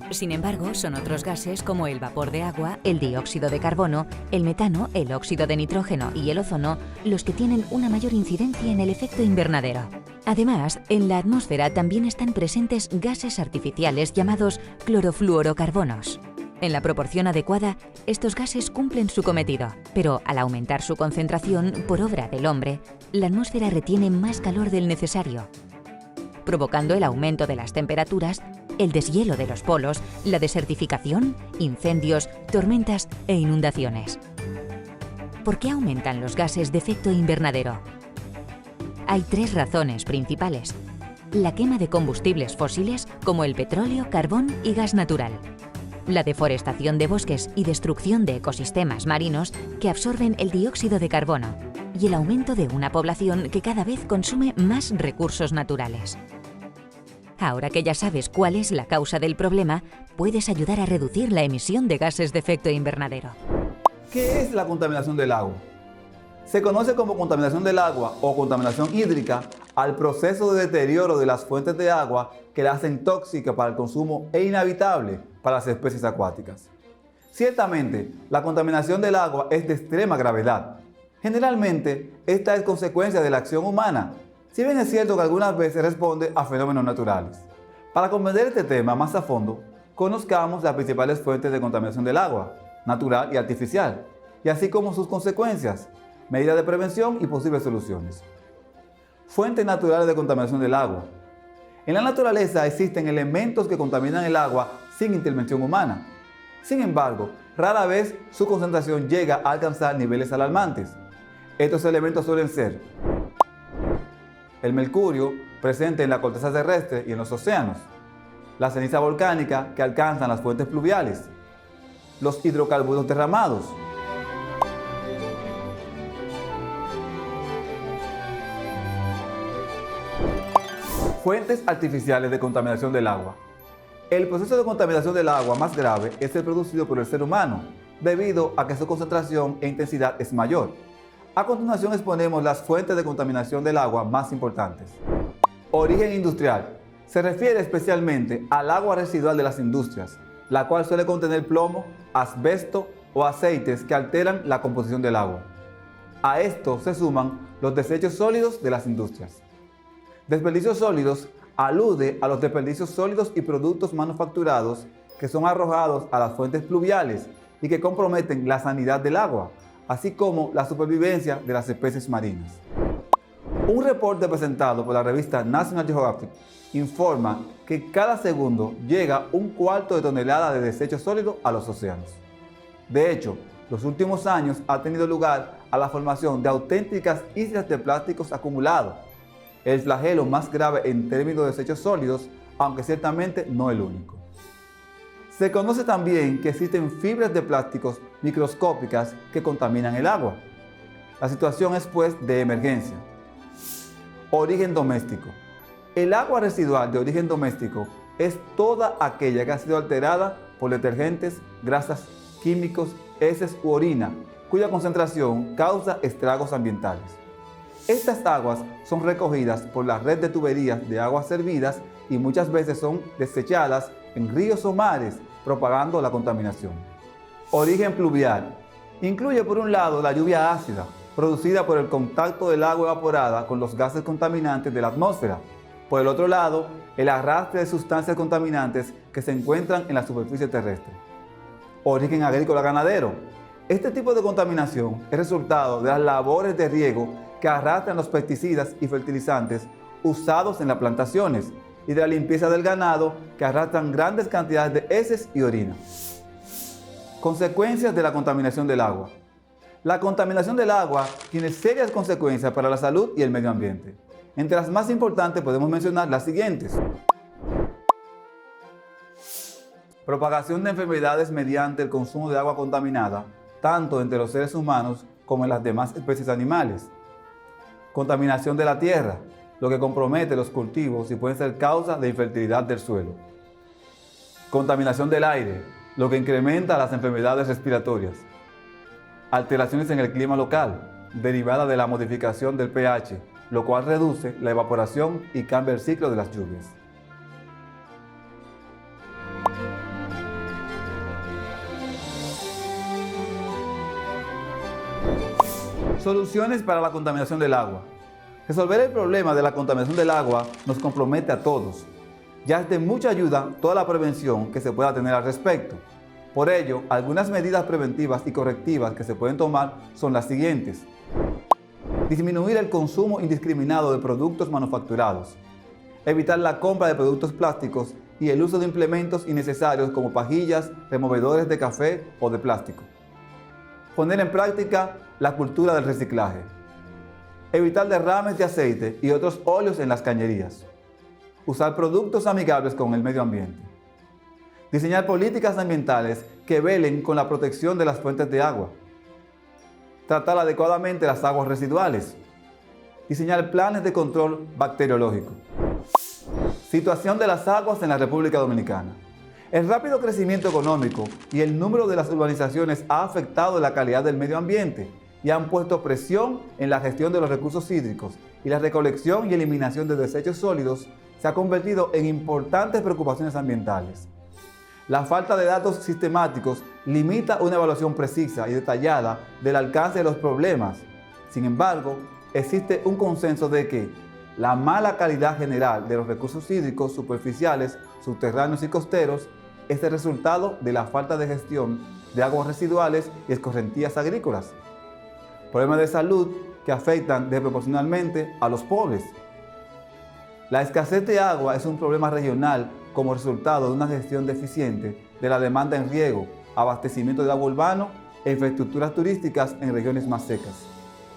[SPEAKER 10] Sin embargo, son otros gases como el vapor de agua, el dióxido de carbono, el metano, el óxido de nitrógeno y el ozono los que tienen una mayor incidencia en el efecto invernadero. Además, en la atmósfera también están presentes gases artificiales llamados clorofluorocarbonos. En la proporción adecuada, estos gases cumplen su cometido, pero al aumentar su concentración por obra del hombre, la atmósfera retiene más calor del necesario, provocando el aumento de las temperaturas, el deshielo de los polos, la desertificación, incendios, tormentas e inundaciones. ¿Por qué aumentan los gases de efecto invernadero? Hay tres razones principales: la quema de combustibles fósiles como el petróleo, carbón y gas natural, la deforestación de bosques y destrucción de ecosistemas marinos que absorben el dióxido de carbono, y el aumento de una población que cada vez consume más recursos naturales. Ahora que ya sabes cuál es la causa del problema, puedes ayudar a reducir la emisión de gases de efecto invernadero.
[SPEAKER 9] ¿Qué es la contaminación del agua? Se conoce como contaminación del agua o contaminación hídrica al proceso de deterioro de las fuentes de agua que la hacen tóxica para el consumo e inhabitable para las especies acuáticas. Ciertamente, la contaminación del agua es de extrema gravedad. Generalmente, esta es consecuencia de la acción humana, si bien es cierto que algunas veces responde a fenómenos naturales. Para comprender este tema más a fondo, conozcamos las principales fuentes de contaminación del agua, natural y artificial, y así como sus consecuencias, medidas de prevención y posibles soluciones. Fuentes naturales de contaminación del agua. En la naturaleza existen elementos que contaminan el agua sin intervención humana. Sin embargo, rara vez su concentración llega a alcanzar niveles alarmantes. Estos elementos suelen ser el mercurio, presente en la corteza terrestre y en los océanos, la ceniza volcánica que alcanzan las fuentes pluviales, los hidrocarburos derramados, fuentes artificiales de contaminación del agua. El proceso de contaminación del agua más grave es el producido por el ser humano, debido a que su concentración e intensidad es mayor. A continuación exponemos las fuentes de contaminación del agua más importantes. Origen industrial. Se refiere especialmente al agua residual de las industrias, la cual suele contener plomo, asbesto o aceites que alteran la composición del agua. A esto se suman los desechos sólidos de las industrias. Desperdicios sólidos alude a los desperdicios sólidos y productos manufacturados que son arrojados a las fuentes pluviales y que comprometen la sanidad del agua, así como la supervivencia de las especies marinas. Un reporte presentado por la revista National Geographic informa que cada segundo llega 1/4 de tonelada de desecho sólido a los océanos. De hecho, los últimos años ha tenido lugar a la formación de auténticas islas de plásticos acumulados, el flagelo más grave en términos de desechos sólidos, aunque ciertamente no el único. Se conoce también que existen fibras de plásticos microscópicas que contaminan el agua. La situación es pues de emergencia. Origen doméstico. El agua residual de origen doméstico es toda aquella que ha sido alterada por detergentes, grasas, químicos, heces u orina, cuya concentración causa estragos ambientales. Estas aguas son recogidas por la red de tuberías de aguas servidas y muchas veces son desechadas en ríos o mares, propagando la contaminación. Origen pluvial. Incluye por un lado la lluvia ácida, producida por el contacto del agua evaporada con los gases contaminantes de la atmósfera. Por el otro lado, el arrastre de sustancias contaminantes que se encuentran en la superficie terrestre. Origen agrícola ganadero. Este tipo de contaminación es resultado de las labores de riego que arrastran los pesticidas y fertilizantes usados en las plantaciones y de la limpieza del ganado que arrastran grandes cantidades de heces y orina. Consecuencias de la contaminación del agua. La contaminación del agua tiene serias consecuencias para la salud y el medio ambiente. Entre las más importantes podemos mencionar las siguientes. Propagación de enfermedades mediante el consumo de agua contaminada, tanto entre los seres humanos como en las demás especies animales. Contaminación de la tierra, lo que compromete los cultivos y puede ser causa de infertilidad del suelo. Contaminación del aire, lo que incrementa las enfermedades respiratorias. Alteraciones en el clima local, derivada de la modificación del pH, lo cual reduce la evaporación y cambia el ciclo de las lluvias. Soluciones para la contaminación del agua. Resolver el problema de la contaminación del agua nos compromete a todos. Ya es de mucha ayuda toda la prevención que se pueda tener al respecto. Por ello, algunas medidas preventivas y correctivas que se pueden tomar son las siguientes. Disminuir el consumo indiscriminado de productos manufacturados. Evitar la compra de productos plásticos y el uso de implementos innecesarios como pajillas, removedores de café o de plástico. Poner en práctica la cultura del reciclaje. Evitar derrames de aceite y otros óleos en las cañerías. Usar productos amigables con el medio ambiente. Diseñar políticas ambientales que velen con la protección de las fuentes de agua. Tratar adecuadamente las aguas residuales. Diseñar planes de control bacteriológico. Situación de las aguas en la República Dominicana. El rápido crecimiento económico y el número de las urbanizaciones ha afectado la calidad del medio ambiente y han puesto presión en la gestión de los recursos hídricos, y la recolección y eliminación de desechos sólidos se ha convertido en importantes preocupaciones ambientales. La falta de datos sistemáticos limita una evaluación precisa y detallada del alcance de los problemas. Sin embargo, existe un consenso de que la mala calidad general de los recursos hídricos superficiales, subterráneos y costeros es el resultado de la falta de gestión de aguas residuales y escorrentías agrícolas. Problemas de salud que afectan desproporcionalmente a los pobres. La escasez de agua es un problema regional como resultado de una gestión deficiente de la demanda en riego, abastecimiento de agua urbano e infraestructuras turísticas en regiones más secas.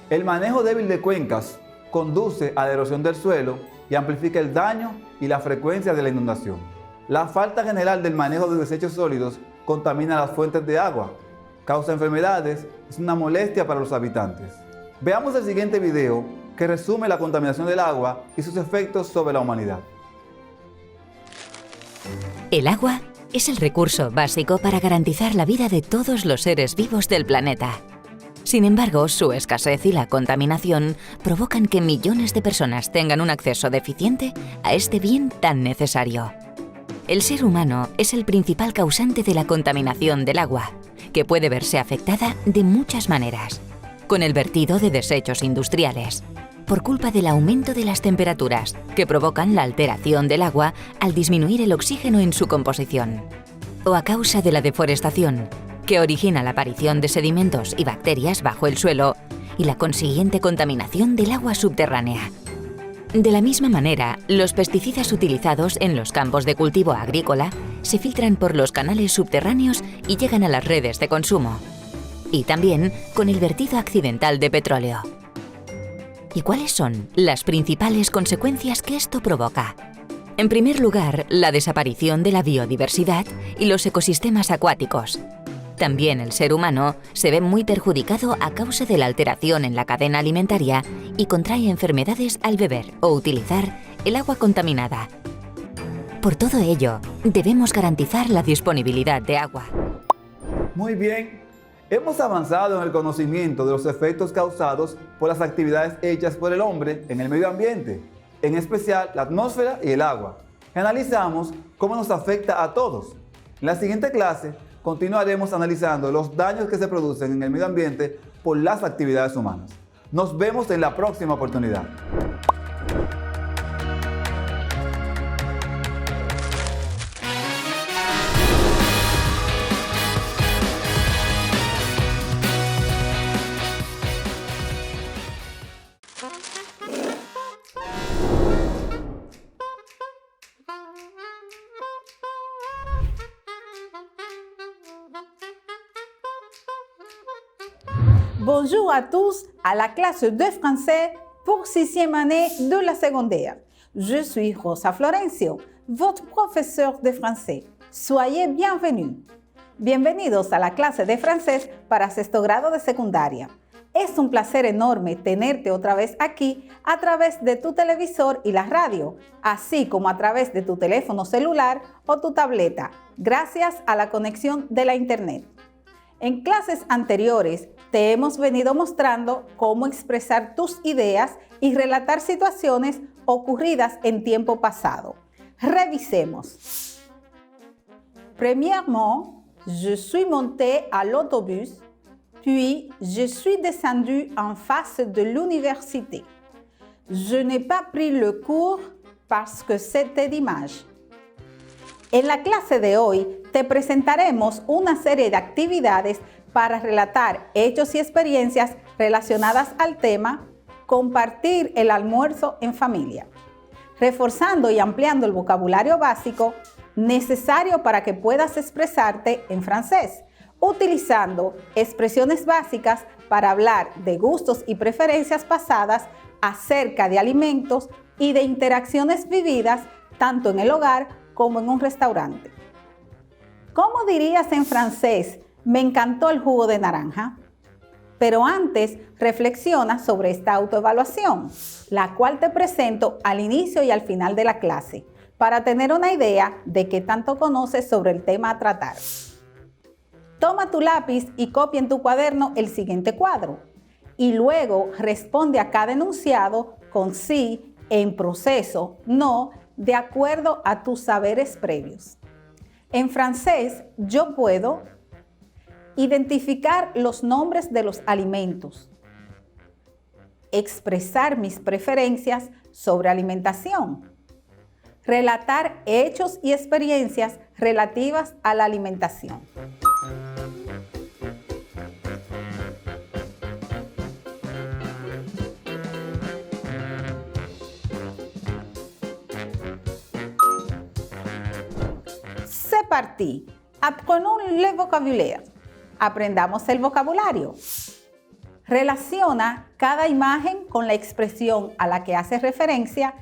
[SPEAKER 9] El manejo débil de cuencas conduce a la erosión del suelo y amplifica el daño y la frecuencia de la inundación. La falta general del manejo de desechos sólidos contamina las fuentes de agua, causa enfermedades, es una molestia para los habitantes. Veamos el siguiente video que resume la contaminación del agua y sus efectos sobre la humanidad.
[SPEAKER 10] El agua es el recurso básico para garantizar la vida de todos los seres vivos del planeta. Sin embargo, su escasez y la contaminación provocan que millones de personas tengan un acceso deficiente a este bien tan necesario. El ser humano es el principal causante de la contaminación del agua, que puede verse afectada de muchas maneras, con el vertido de desechos industriales, por culpa del aumento de las temperaturas, que provocan la alteración del agua al disminuir el oxígeno en su composición, o a causa de la deforestación, que origina la aparición de sedimentos y bacterias bajo el suelo y la consiguiente contaminación del agua subterránea. De la misma manera, los pesticidas utilizados en los campos de cultivo agrícola se filtran por los canales subterráneos y llegan a las redes de consumo. Y también con el vertido accidental de petróleo. ¿Y cuáles son las principales consecuencias que esto provoca? En primer lugar, la desaparición de la biodiversidad y los ecosistemas acuáticos. También el ser humano se ve muy perjudicado a causa de la alteración en la cadena alimentaria y contrae enfermedades al beber o utilizar el agua contaminada. Por todo ello, debemos garantizar la disponibilidad de agua.
[SPEAKER 9] Muy bien, hemos avanzado en el conocimiento de los efectos causados por las actividades hechas por el hombre en el medio ambiente, en especial la atmósfera y el agua. Analizamos cómo nos afecta a todos. En la siguiente clase, continuaremos analizando los daños que se producen en el medio ambiente por las actividades humanas. Nos vemos en la próxima oportunidad.
[SPEAKER 11] Bonjour à tous à la classe de français pour 6e année de la secondaire. Je suis Rosa Florencio, votre professeur de français. Soyez bienvenus. Bienvenidos a la clase de francés para sexto grado de secundaria. Es un placer enorme tenerte otra vez aquí a través de tu televisor y la radio, así como a través de tu teléfono celular o tu tableta, gracias a la conexión de la Internet. En clases anteriores te hemos venido mostrando cómo expresar tus ideas y relatar situaciones ocurridas en tiempo pasado. Revisemos. Premièrement, je suis monté à l'autobus, puis je suis descendu en face de l'université. Je n'ai pas pris le cours parce que c'était dimanche. En la clase de hoy te presentaremos una serie de actividades para relatar hechos y experiencias relacionadas al tema compartir el almuerzo en familia, reforzando y ampliando el vocabulario básico necesario para que puedas expresarte en francés, utilizando expresiones básicas para hablar de gustos y preferencias pasadas acerca de alimentos y de interacciones vividas tanto en el hogar como en un restaurante. ¿Cómo dirías en francés, me encantó el jugo de naranja? Pero antes, reflexiona sobre esta autoevaluación, la cual te presento al inicio y al final de la clase, para tener una idea de qué tanto conoces sobre el tema a tratar. Toma tu lápiz y copia en tu cuaderno el siguiente cuadro. y luego responde a cada enunciado con sí, en proceso, no, de acuerdo a tus saberes previos. En francés, yo puedo identificar los nombres de los alimentos, expresar mis preferencias sobre alimentación, relatar hechos y experiencias relativas a la alimentación. C'est parti. Apprenons le vocabulaire. Aprendamos el vocabulario. Relaciona cada imagen con la expresión a la que hace referencia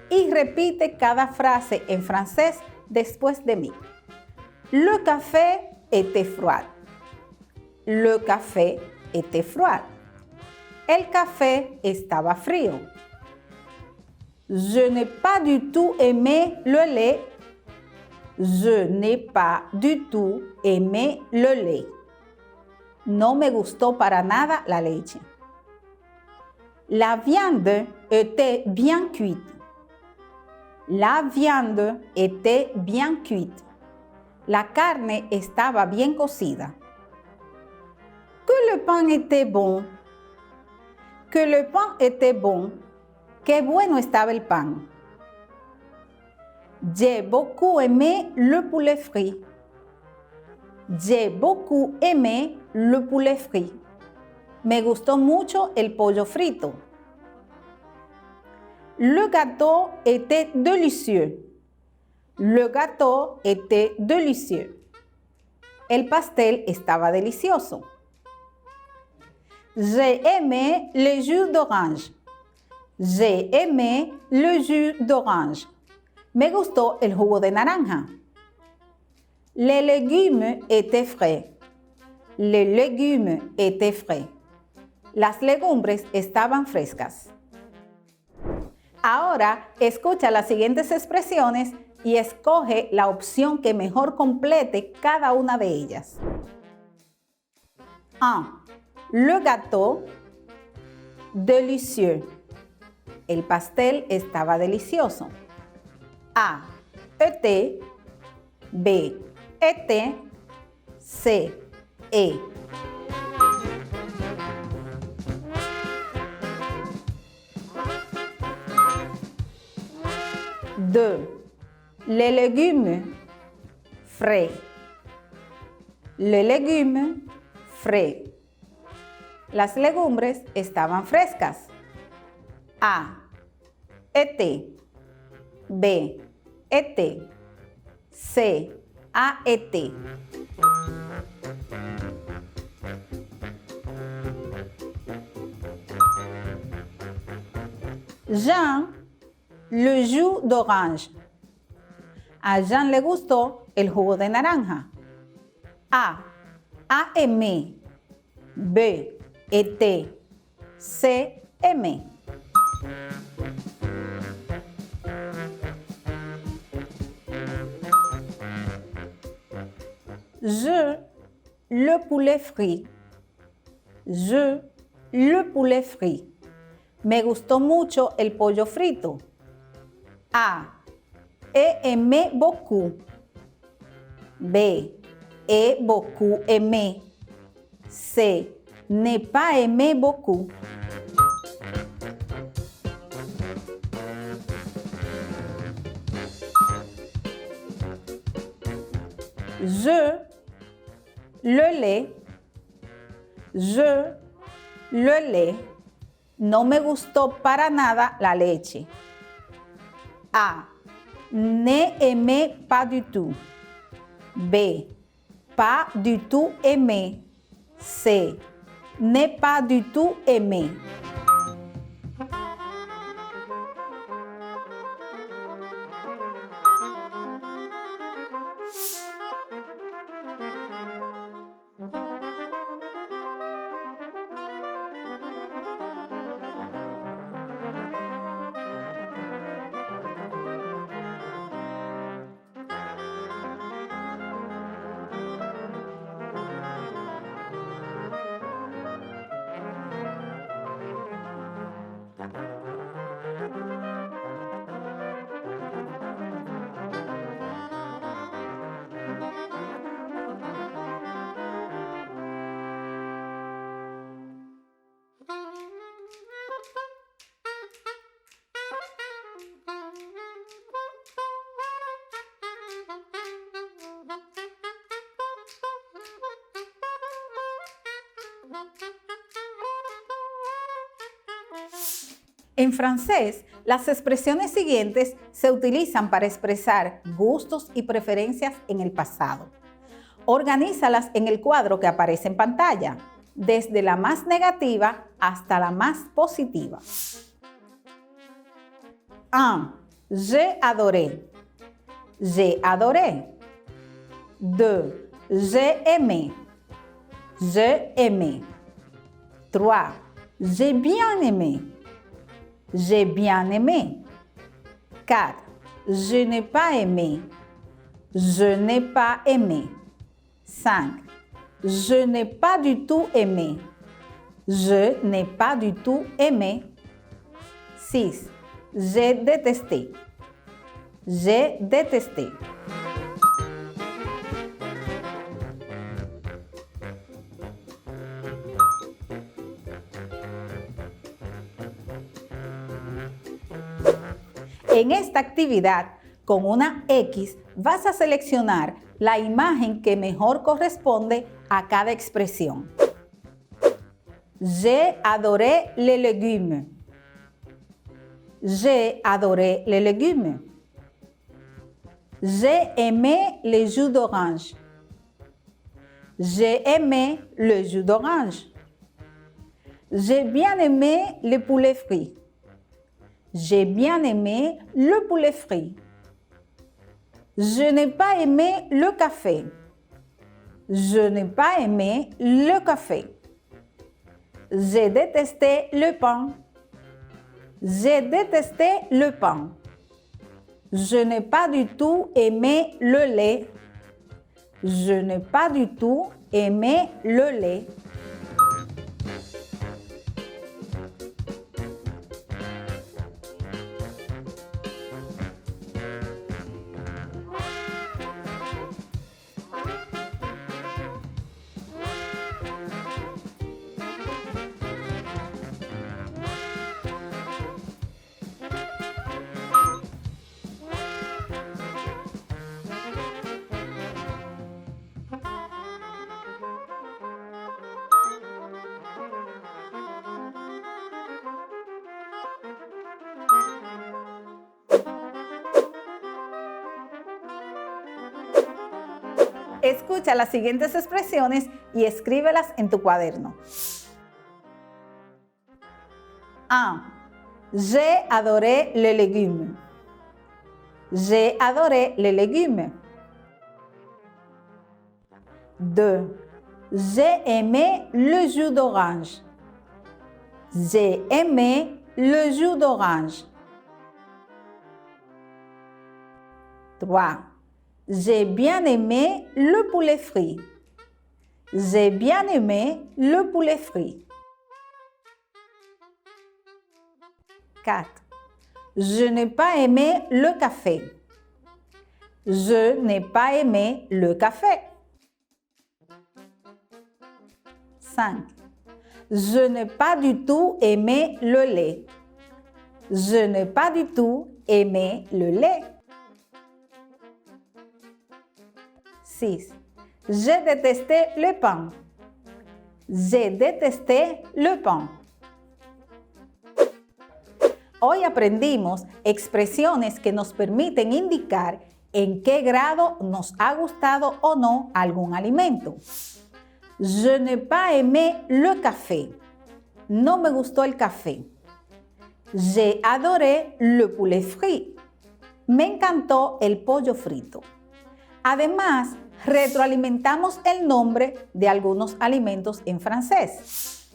[SPEAKER 11] y repite cada frase en francés después de mí. Le café était froid. Le café était froid. El café estaba frío. Je n'ai pas du tout aimé le lait. Je n'ai pas du tout aimé le lait. No me gustó para nada la leche. La viande était bien cuite. La viande était bien cuite. La carne estaba bien cocida. Que le pain était bon. Que le pain était bon. Qué bueno estaba el pan. J'ai beaucoup aimé le poulet frit. J'ai beaucoup aimé le poulet frit. Me gustó mucho el pollo frito. Le gâteau était délicieux. Le gâteau était délicieux. El pastel estaba delicioso. J'ai aimé le jus d'orange. J'ai aimé le jus d'orange. Me gustó el jugo de naranja. Les légumes étaient frais. Les légumes étaient frais. Las legumbres estaban frescas. Ahora escucha las siguientes expresiones y escoge la opción que mejor complete cada una de ellas. 1. Le gâteau, délicieux. El pastel estaba delicioso. A. Était. B. Était. C. E. 2. Les légumes frais. Les légumes frais. Las legumbres estaban frescas. A. Était. B. Était. C. A été. Jean, le jus d'orange. A Jean le gustó el jugo de naranja. A aimé. B, était. C, aimé. Je, le poulet frit. Je, le poulet frit. Me gustó mucho el pollo frito. A. He aimé beaucoup. B. He beaucoup aimé. C. N'ai pas aimé beaucoup. Je, le lait. Je, le lait. No me gustó para nada la leche. A. Ne aimé pas du tout. B. Pas du tout aimé. C. N'ai pas du tout aimé. En francés, las expresiones siguientes se utilizan para expresar gustos y preferencias en el pasado. Organízalas en el cuadro que aparece en pantalla, desde la más negativa hasta la más positiva. 1. J'ai adoré. J'ai adoré. 2. J'ai aimé. J'ai aimé. 3. J'ai bien aimé. J'ai bien aimé. 4. Je n'ai pas aimé. Je n'ai pas aimé. 5. Je n'ai pas du tout aimé. Je n'ai pas du tout aimé. 6. J'ai détesté. J'ai détesté. En esta actividad, con una X, vas a seleccionar la imagen que mejor corresponde a cada expresión. J'ai adoré les légumes. J'ai adoré les légumes. J'ai aimé les jus d'orange. J'ai aimé le jus d'orange. J'ai bien aimé le poulet frit. J'ai bien aimé le poulet frit. Je n'ai pas aimé le café. Je n'ai pas aimé le café. J'ai détesté le pain. J'ai détesté le pain. Je n'ai pas du tout aimé le lait. Je n'ai pas du tout aimé le lait. Escucha las siguientes expresiones y escríbelas en tu cuaderno. 1. J'ai adoré les légumes. J'ai adoré les légumes. 2. J'ai aimé le jus d'orange. J'ai aimé le jus d'orange. 3. J'ai bien aimé le poulet frit. J'ai bien aimé le poulet frit. 4. Je n'ai pas aimé le café. Je n'ai pas aimé le café. 5. Je n'ai pas du tout aimé le lait. Je n'ai pas du tout aimé le lait. 6. J'ai détesté le pain. J'ai détesté le pain. Hoy aprendimos expresiones que nos permiten indicar en qué grado nos ha gustado o no algún alimento. Je n'ai pas aimé le café. No me gustó el café. J'ai adoré le poulet frit. Me encantó el pollo frito. Además, retroalimentamos el nombre de algunos alimentos en francés.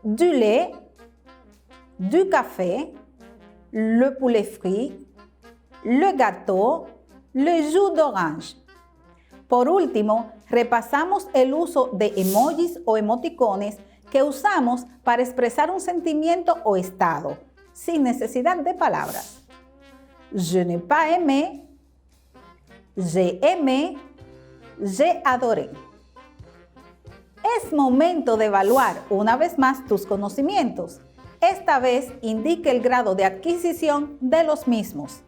[SPEAKER 11] Du lait, du café, le poulet frit, le gâteau, le jus d'orange. Por último, repasamos el uso de emojis o emoticones que usamos para expresar un sentimiento o estado, sin necesidad de palabras. Je n'ai pas aimé, j'ai aimé, j'ai adoré. Es momento de evaluar una vez más tus conocimientos. Esta vez indique el grado de adquisición de los mismos.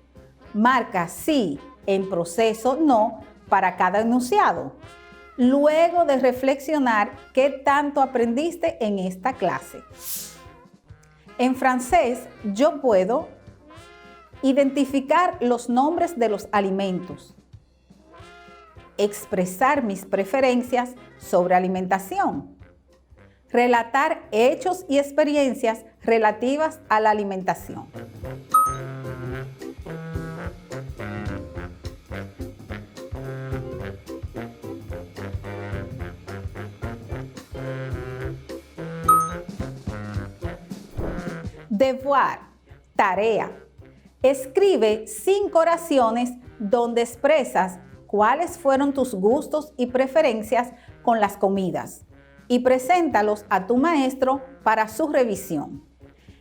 [SPEAKER 11] Marca sí, en proceso no, para cada enunciado. Luego de reflexionar qué tanto aprendiste en esta clase. En francés, yo puedo identificar los nombres de los alimentos, expresar mis preferencias sobre alimentación, relatar hechos y experiencias relativas a la alimentación. Devoir, tarea. Escribe 5 oraciones donde expresas cuáles fueron tus gustos y preferencias con las comidas y preséntalos a tu maestro para su revisión.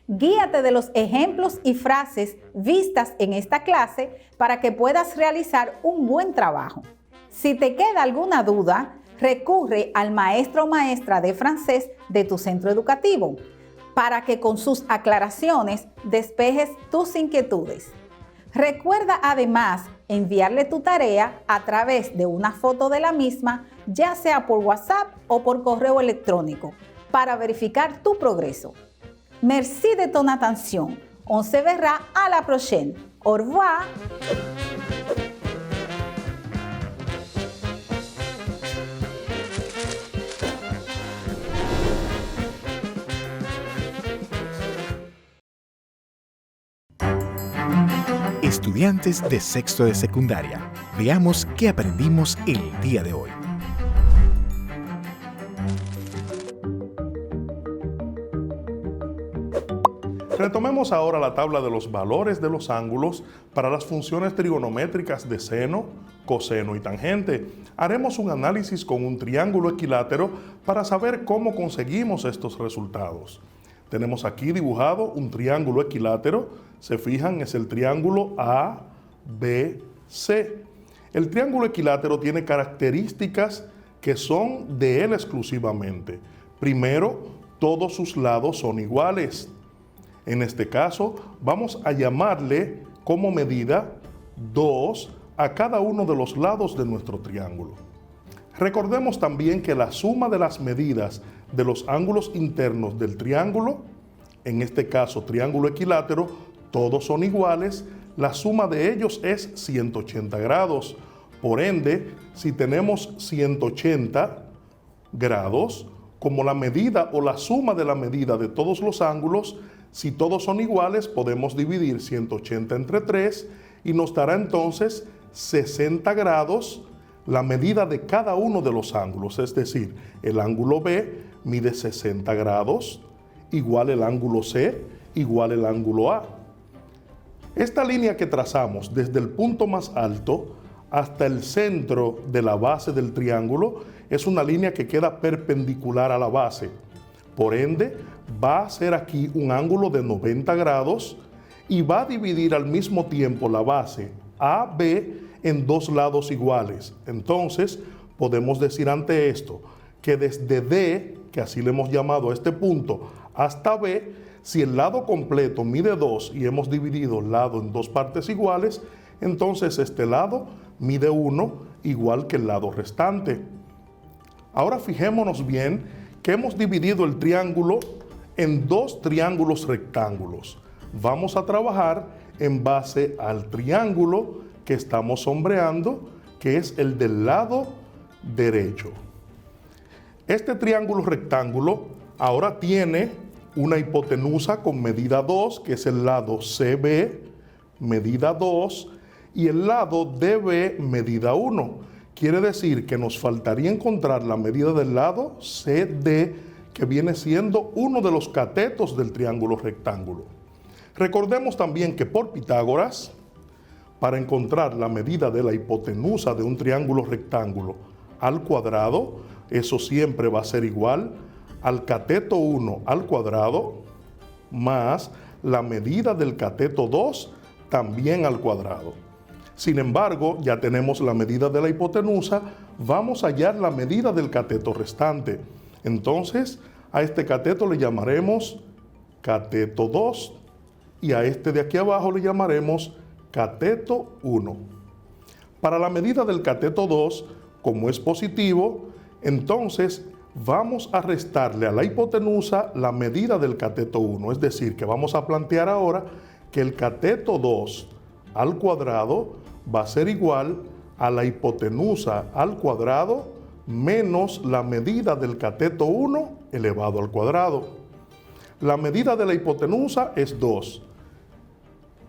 [SPEAKER 11] Guíate de los ejemplos y frases vistas en esta clase para que puedas realizar un buen trabajo. Si te queda alguna duda, recurre al maestro o maestra de francés de tu centro educativo para que con sus aclaraciones despejes tus inquietudes. Recuerda además enviarle tu tarea a través de una foto de la misma, ya sea por WhatsApp o por correo electrónico, para verificar tu progreso. Merci de ton attention. On se verra à la prochaine. Au revoir.
[SPEAKER 12] Estudiantes de sexto de secundaria, veamos qué aprendimos el día de hoy.
[SPEAKER 7] Retomemos ahora la tabla de los valores de los ángulos para las funciones trigonométricas de seno, coseno y tangente. Haremos un análisis con un triángulo equilátero para saber cómo conseguimos estos resultados. Tenemos aquí dibujado un triángulo equilátero. Se fijan, es el triángulo ABC. El triángulo equilátero tiene características que son de él exclusivamente. Primero, todos sus lados son iguales. En este caso, vamos a llamarle como medida 2 a cada uno de los lados de nuestro triángulo. Recordemos también que la suma de las medidas de los ángulos internos del triángulo, en este caso triángulo equilátero, todos son iguales, la suma de ellos es 180 grados. Por ende, si tenemos 180 grados, como la medida o la suma de la medida de todos los ángulos, si todos son iguales, podemos dividir 180 entre 3 y nos dará entonces 60 grados la medida de cada uno de los ángulos. Es decir, el ángulo B mide 60 grados, igual el ángulo C, igual el ángulo A. Esta línea que trazamos desde el punto más alto hasta el centro de la base del triángulo es una línea que queda perpendicular a la base. Por ende, va a ser aquí un ángulo de 90 grados y va a dividir al mismo tiempo la base AB en dos lados iguales. Entonces, podemos decir ante esto que desde D, que así le hemos llamado a este punto, hasta B, si el lado completo mide 2 y hemos dividido el lado en dos partes iguales, entonces este lado mide 1 igual que el lado restante. Ahora fijémonos bien que hemos dividido el triángulo en dos triángulos rectángulos. Vamos a trabajar en base al triángulo que estamos sombreando, que es el del lado derecho. Este triángulo rectángulo ahora tiene una hipotenusa con medida 2, que es el lado CB, medida 2, y el lado DB, medida 1. Quiere decir que nos faltaría encontrar la medida del lado CD, que viene siendo uno de los catetos del triángulo rectángulo. Recordemos también que por Pitágoras, para encontrar la medida de la hipotenusa de un triángulo rectángulo al cuadrado, eso siempre va a ser igual al cateto 1 al cuadrado más la medida del cateto 2 también al cuadrado. Sin embargo, ya tenemos la medida de la hipotenusa, vamos a hallar la medida del cateto restante. Entonces, a este cateto le llamaremos cateto 2 y a este de aquí abajo le llamaremos cateto 1. Para la medida del cateto 2, como es positivo, entonces vamos a restarle a la hipotenusa la medida del cateto 1, es decir, que vamos a plantear ahora que el cateto 2 al cuadrado va a ser igual a la hipotenusa al cuadrado menos la medida del cateto 1 elevado al cuadrado. La medida de la hipotenusa es 2.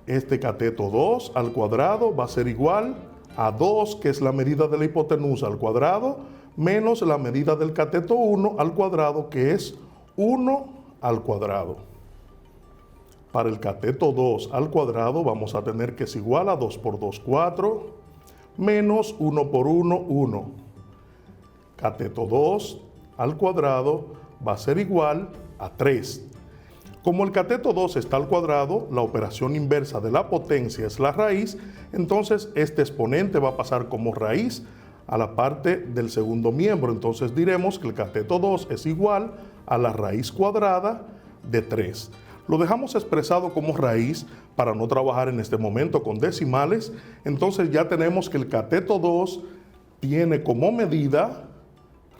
[SPEAKER 7] Este cateto 2 al cuadrado va a ser igual a 2, que es la medida de la hipotenusa al cuadrado, menos la medida del cateto 1 al cuadrado, que es 1 al cuadrado. Para el cateto 2 al cuadrado vamos a tener que es igual a 2 por 2, 4, menos 1 por 1, 1. Cateto 2 al cuadrado va a ser igual a 3. Como el cateto 2 está al cuadrado, la operación inversa de la potencia es la raíz, entonces este exponente va a pasar como raíz a la parte del segundo miembro. Entonces diremos que el cateto 2 es igual a la raíz cuadrada de 3. Lo dejamos expresado como raíz para no trabajar en este momento con decimales. Entonces ya tenemos que el cateto 2 tiene como medida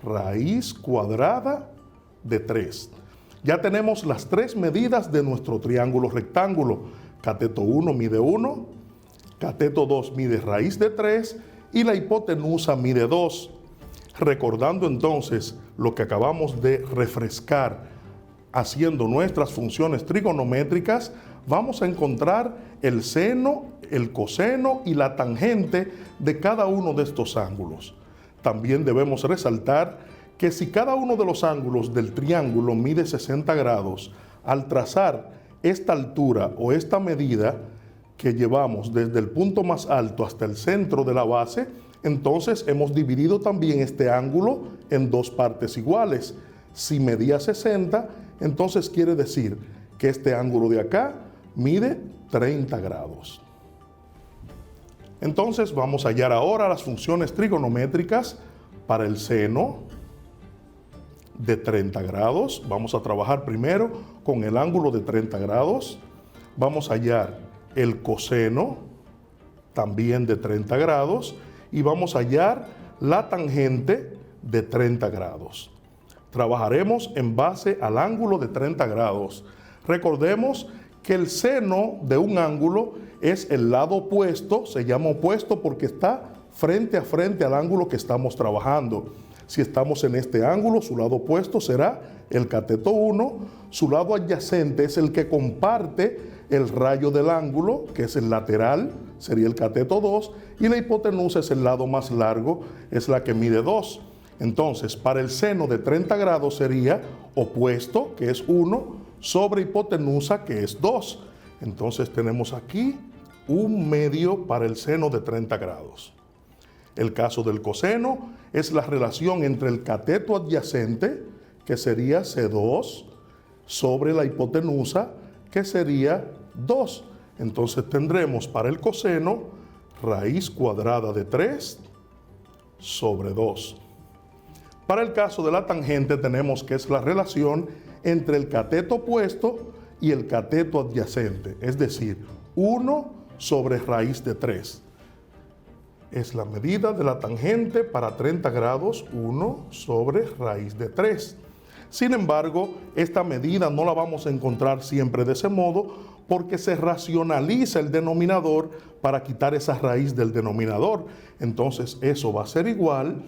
[SPEAKER 7] raíz cuadrada de 3. Ya tenemos las 3 medidas de nuestro triángulo rectángulo. Cateto 1 mide 1, cateto 2 mide raíz de 3 y la hipotenusa mide 2. Recordando entonces lo que acabamos de refrescar haciendo nuestras funciones trigonométricas, vamos a encontrar el seno, el coseno y la tangente de cada uno de estos ángulos. También debemos resaltar que si cada uno de los ángulos del triángulo mide 60 grados, al trazar esta altura o esta medida que llevamos desde el punto más alto hasta el centro de la base, entonces hemos dividido también este ángulo en 2 partes iguales. Si medía 60, entonces quiere decir que este ángulo de acá mide 30 grados. Entonces vamos a hallar ahora las funciones trigonométricas para el seno de 30 grados. Vamos a trabajar primero con el ángulo de 30 grados. Vamos a hallar el coseno también de 30 grados y vamos a hallar la tangente de 30 grados. Trabajaremos en base al ángulo de 30 grados. Recordemos que el seno de un ángulo es el lado opuesto, se llama opuesto porque está frente a frente al ángulo que estamos trabajando. Si estamos en este ángulo, su lado opuesto será el cateto 1, su lado adyacente es el que comparte el rayo del ángulo, que es el lateral, sería el cateto 2, y la hipotenusa es el lado más largo, es la que mide 2. Entonces, para el seno de 30 grados sería opuesto, que es 1, sobre hipotenusa, que es 2. Entonces tenemos aquí 1/2 para el seno de 30 grados. El caso del coseno es la relación entre el cateto adyacente, que sería C2, sobre la hipotenusa, que sería 2. Entonces tendremos para el coseno raíz cuadrada de 3 sobre 2. Para el caso de la tangente tenemos que es la relación entre el cateto opuesto y el cateto adyacente, es decir, 1 sobre raíz de 3. Es la medida de la tangente para 30 grados, 1 sobre raíz de 3. Sin embargo, esta medida no la vamos a encontrar siempre de ese modo porque se racionaliza el denominador para quitar esa raíz del denominador. Entonces eso va a ser igual,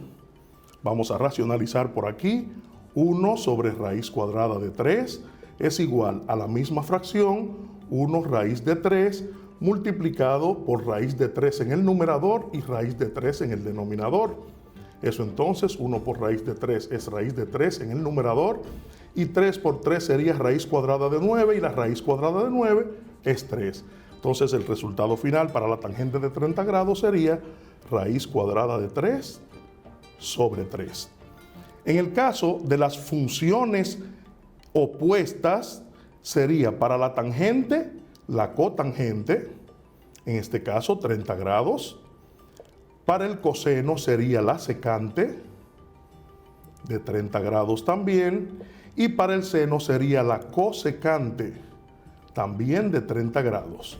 [SPEAKER 7] vamos a racionalizar por aquí, 1 sobre raíz cuadrada de 3 es igual a la misma fracción, 1 raíz de 3 multiplicado por raíz de 3 en el numerador y raíz de 3 en el denominador. Eso entonces, 1 por raíz de 3 es raíz de 3 en el numerador y 3 por 3 sería raíz cuadrada de 9 y la raíz cuadrada de 9 es 3. Entonces el resultado final para la tangente de 30 grados sería raíz cuadrada de 3 sobre 3. En el caso de las funciones opuestas sería para la tangente la cotangente, en este caso 30 grados. Para el coseno sería la secante, de 30 grados también. Y para el seno sería la cosecante, también de 30 grados.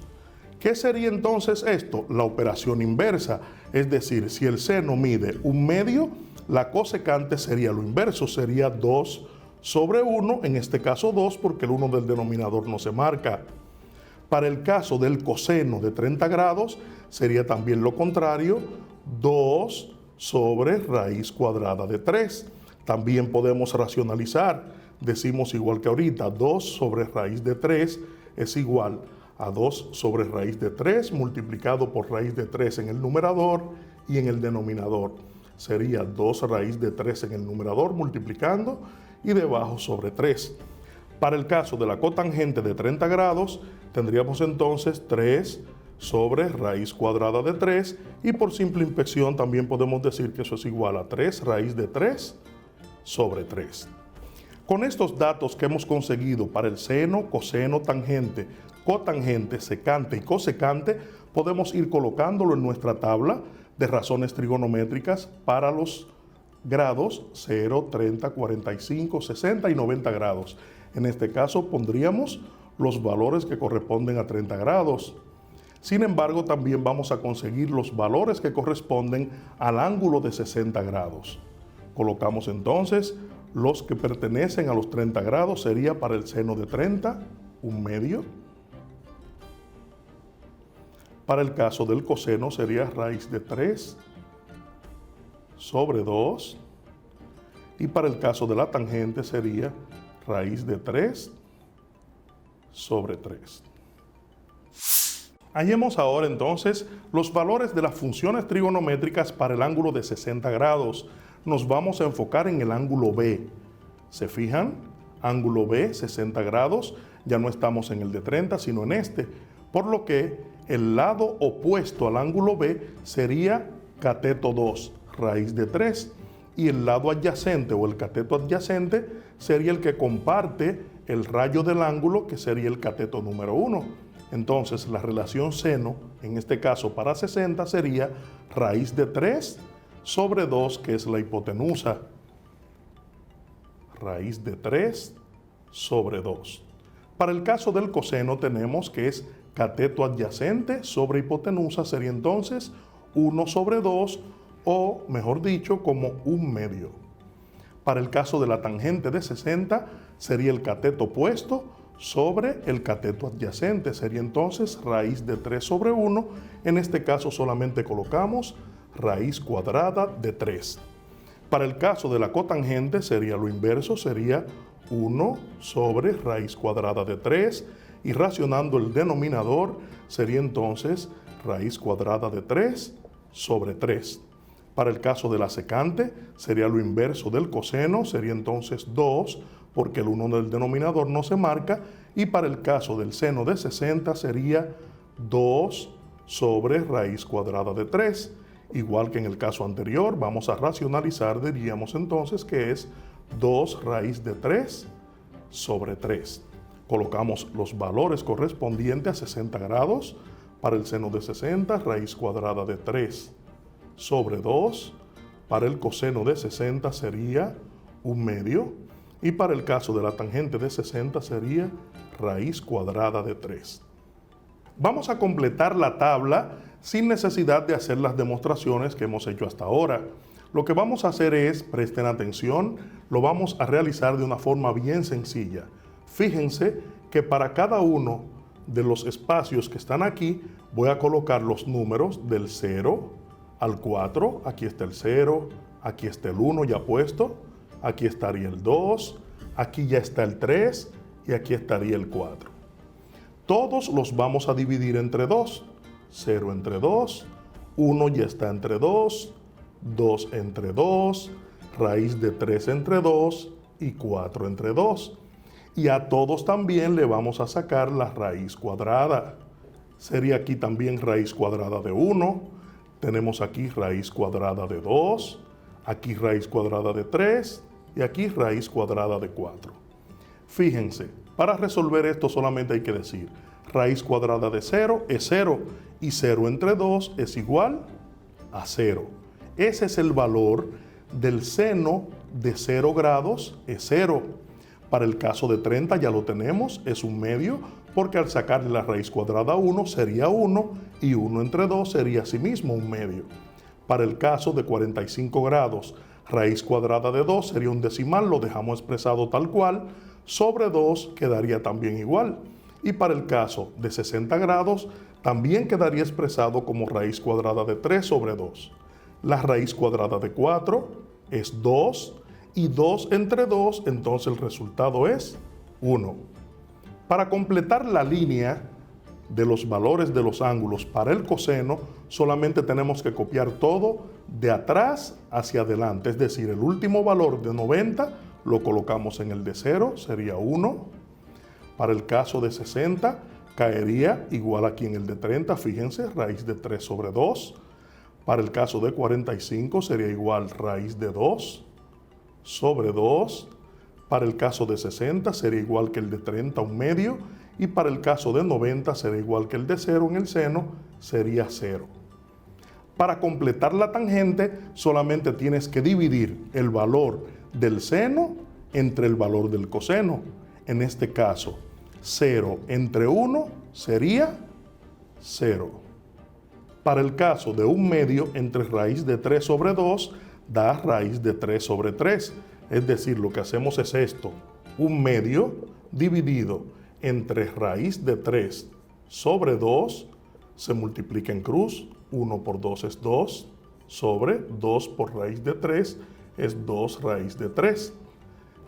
[SPEAKER 7] ¿Qué sería entonces esto? La operación inversa. Es decir, si el seno mide 1/2, La cosecante sería lo inverso, sería 2 sobre 1, en este caso 2 porque el 1 del denominador no se marca. Para el caso del coseno de 30 grados sería también lo contrario, 2 sobre raíz cuadrada de 3. También podemos racionalizar, decimos igual que ahorita, 2 sobre raíz de 3 es igual a 2 sobre raíz de 3 multiplicado por raíz de 3 en el numerador y en el denominador. Sería 2 raíz de 3 en el numerador multiplicando y debajo sobre 3. Para el caso de la cotangente de 30 grados, tendríamos entonces 3 sobre raíz cuadrada de 3 y por simple inspección también podemos decir que eso es igual a 3 raíz de 3 sobre 3. Con estos datos que hemos conseguido para el seno, coseno, tangente, cotangente, secante y cosecante, podemos ir colocándolo en nuestra tabla de razones trigonométricas para los grados 0, 30, 45, 60 y 90 grados. En este caso pondríamos los valores que corresponden a 30 grados. Sin embargo, también vamos a conseguir los valores que corresponden al ángulo de 60 grados. Colocamos entonces los que pertenecen a los 30 grados, sería para el seno de 30, 1/2. Para el caso del coseno sería raíz de 3 sobre 2. Y para el caso de la tangente sería raíz de 3 sobre 3. Hallemos ahora entonces los valores de las funciones trigonométricas para el ángulo de 60 grados. Nos vamos a enfocar en el ángulo B. ¿Se fijan? Ángulo B, 60 grados. Ya no estamos en el de 30, sino en este. Por lo que el lado opuesto al ángulo B sería cateto 2, raíz de 3. Y el lado adyacente o el cateto adyacente sería el que comparte el rayo del ángulo, que sería el cateto número 1. Entonces, la relación seno, en este caso para 60, sería raíz de 3 sobre 2, que es la hipotenusa. Raíz de 3 sobre 2. Para el caso del coseno tenemos que es cateto adyacente sobre hipotenusa, sería entonces 1 sobre 2, o mejor dicho, como 1/2. Para el caso de la tangente de 60, sería el cateto opuesto sobre el cateto adyacente, sería entonces raíz de 3 sobre 1. En este caso solamente colocamos raíz cuadrada de 3. Para el caso de la cotangente sería lo inverso, sería 1 sobre raíz cuadrada de 3, y racionando el denominador sería entonces raíz cuadrada de 3 sobre 3. Para el caso de la secante sería lo inverso del coseno, sería entonces 2, porque el 1 del denominador no se marca, y para el caso del seno de 60 sería 2 sobre raíz cuadrada de 3. Igual que en el caso anterior, vamos a racionalizar, diríamos entonces que es 2 raíz de 3 sobre 3. Colocamos los valores correspondientes a 60 grados. Para el seno de 60, raíz cuadrada de 3 sobre 2. Para el coseno de 60 sería 1/2. Y para el caso de la tangente de 60 sería raíz cuadrada de 3. Vamos a completar la tabla sin necesidad de hacer las demostraciones que hemos hecho hasta ahora. Lo que vamos a hacer es, presten atención, lo vamos a realizar de una forma bien sencilla. Fíjense que para cada uno de los espacios que están aquí, voy a colocar los números del 0 al 4. Aquí está el 0, aquí está el 1 ya puesto, aquí estaría el 2, aquí ya está el 3 y aquí estaría el 4. Todos los vamos a dividir entre 2. 0 entre 2, 1 ya está entre 2, 2 entre 2, raíz de 3 entre 2 y 4 entre 2. Y a todos también le vamos a sacar la raíz cuadrada. Sería aquí también raíz cuadrada de 1, tenemos aquí raíz cuadrada de 2, aquí raíz cuadrada de 3 y aquí raíz cuadrada de 4. Fíjense, para resolver esto solamente hay que decir raíz cuadrada de 0 es 0 y 0 entre 2 es igual a 0. Ese es el valor del seno de 0 grados, es 0. Para el caso de 30 ya lo tenemos, es 1/2, porque al sacarle la raíz cuadrada a 1 sería 1 y 1 entre 2 sería asimismo 1/2. Para el caso de 45 grados, Raíz cuadrada de 2 sería un decimal, lo dejamos expresado tal cual. Sobre 2 quedaría también igual. Y para el caso de 60 grados, también quedaría expresado como raíz cuadrada de 3 sobre 2. La raíz cuadrada de 4 es 2 y 2 entre 2, entonces el resultado es 1. Para completar la línea de los valores de los ángulos para el coseno, solamente tenemos que copiar todo de atrás hacia adelante, es decir, el último valor de 90 lo colocamos en el de 0, sería 1. Para el caso de 60, caería igual aquí en el de 30, fíjense, raíz de 3 sobre 2. Para el caso de 45 sería igual raíz de 2 sobre 2. Para el caso de 60 sería igual que el de 30, un medio. Y para el caso de 90 será igual que el de 0 en el seno, sería 0. Para completar la tangente, solamente tienes que dividir el valor del seno entre el valor del coseno. En este caso, 0 entre 1 sería 0. Para el caso de un medio, entre raíz de 3 sobre 2 da raíz de 3 sobre 3. Es decir, lo que hacemos es esto, un medio dividido entre raíz de 3 sobre 2 se multiplica en cruz, 1 por 2 es 2, sobre 2 por raíz de 3 es 2 raíz de 3.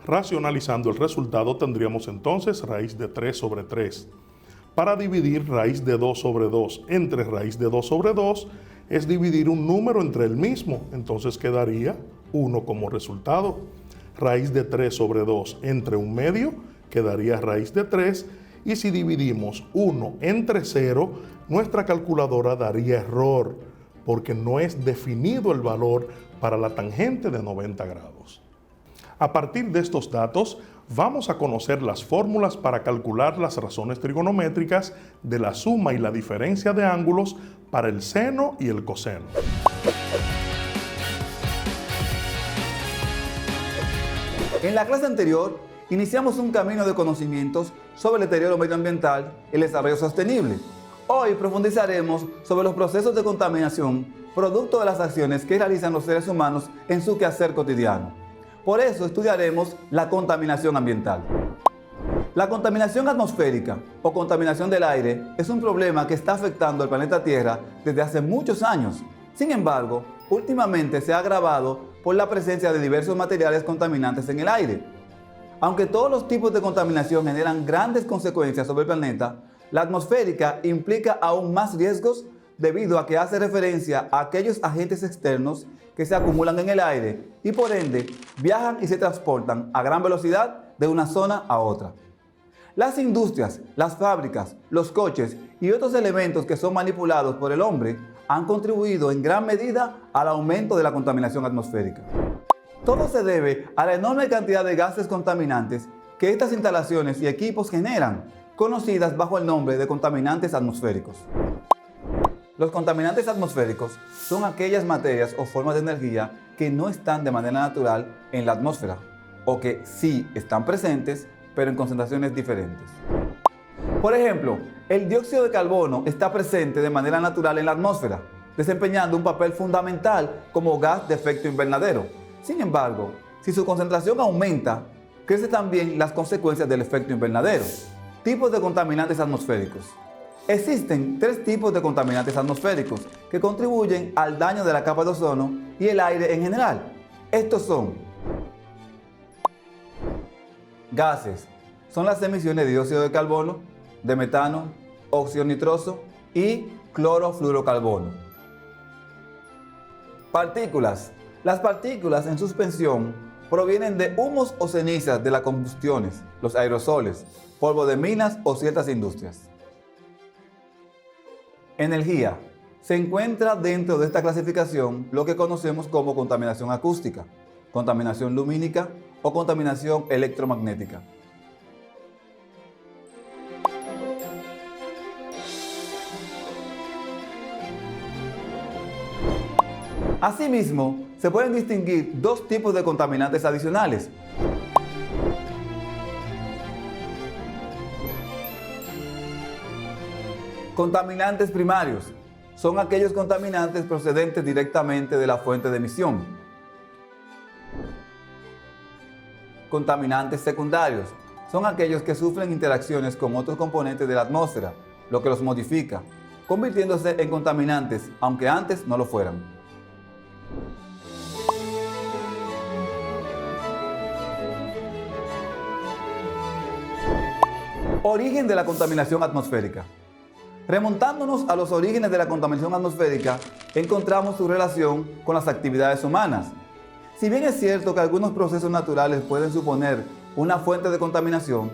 [SPEAKER 7] Racionalizando el resultado tendríamos entonces raíz de 3 sobre 3. Para dividir raíz de 2 sobre 2 entre raíz de 2 sobre 2 es dividir un número entre el mismo, entonces quedaría 1 como resultado. Raíz de 3 sobre 2 entre un medio quedaría raíz de 3, y si dividimos 1 entre 0, nuestra calculadora daría error, porque no es definido el valor para la tangente de 90 grados. A partir de estos datos, vamos a conocer las fórmulas para calcular las razones trigonométricas de la suma y la diferencia de ángulos para el seno y el coseno.
[SPEAKER 9] En la clase anterior, iniciamos un camino de conocimientos sobre el deterioro medioambiental y el desarrollo sostenible. Hoy profundizaremos sobre los procesos de contaminación producto de las acciones que realizan los seres humanos en su quehacer cotidiano. Por eso estudiaremos la contaminación ambiental. La contaminación atmosférica o contaminación del aire es un problema que está afectando al planeta Tierra desde hace muchos años. Sin embargo, últimamente se ha agravado por la presencia de diversos materiales contaminantes en el aire. Aunque todos los tipos de contaminación generan grandes consecuencias sobre el planeta, la atmosférica implica aún más riesgos debido a que hace referencia a aquellos agentes externos que se acumulan en el aire y por ende viajan y se transportan a gran velocidad de una zona a otra. Las industrias, las fábricas, los coches y otros elementos que son manipulados por el hombre han contribuido en gran medida al aumento de la contaminación atmosférica. Todo se debe a la enorme cantidad de gases contaminantes que estas instalaciones y equipos generan, conocidas bajo el nombre de contaminantes atmosféricos. Los contaminantes atmosféricos son aquellas materias o formas de energía que no están de manera natural en la atmósfera, o que sí están presentes, pero en concentraciones diferentes. Por ejemplo, el dióxido de carbono está presente de manera natural en la atmósfera, desempeñando un papel fundamental como gas de efecto invernadero. Sin embargo, si su concentración aumenta, crecen también las consecuencias del efecto invernadero. Tipos de contaminantes atmosféricos. Existen 3 tipos de contaminantes atmosféricos que contribuyen al daño de la capa de ozono y el aire en general. Estos son gases. Son las emisiones de dióxido de carbono, de metano, óxido nitroso y clorofluorocarbono. Partículas. Las partículas en suspensión provienen de humos o cenizas de las combustiones, los aerosoles, polvo de minas o ciertas industrias. Energía. Se encuentra dentro de esta clasificación lo que conocemos como contaminación acústica, contaminación lumínica o contaminación electromagnética. Asimismo, se pueden distinguir 2 tipos de contaminantes adicionales. Contaminantes primarios son aquellos contaminantes procedentes directamente de la fuente de emisión. contaminantes secundarios. Son aquellos que sufren interacciones con otros componentes de la atmósfera, lo que los modifica, convirtiéndose en contaminantes, aunque antes no lo fueran. Origen de la contaminación atmosférica. Remontándonos a los orígenes de la contaminación atmosférica, encontramos su relación con las actividades humanas. Si bien es cierto que algunos procesos naturales pueden suponer una fuente de contaminación,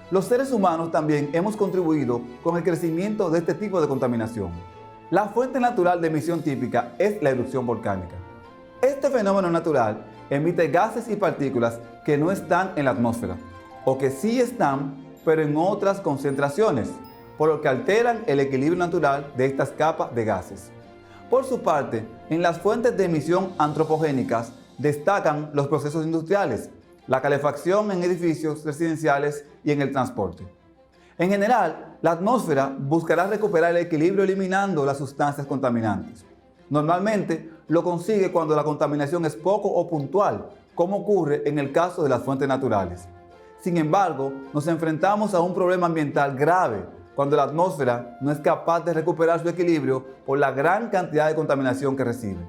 [SPEAKER 9] los seres humanos también hemos contribuido con el crecimiento de este tipo de contaminación. La fuente natural de emisión típica es la erupción volcánica. Este fenómeno natural emite gases y partículas que no están en la atmósfera, o que sí están, pero en otras concentraciones, por lo que alteran el equilibrio natural de estas capas de gases. Por su parte, en las fuentes de emisión antropogénicas destacan los procesos industriales, la calefacción en edificios residenciales y en el transporte. En general, la atmósfera buscará recuperar el equilibrio eliminando las sustancias contaminantes. Normalmente, lo consigue cuando la contaminación es poco o puntual, como ocurre en el caso de las fuentes naturales. Sin embargo, nos enfrentamos a un problema ambiental grave cuando la atmósfera no es capaz de recuperar su equilibrio por la gran cantidad de contaminación que recibe.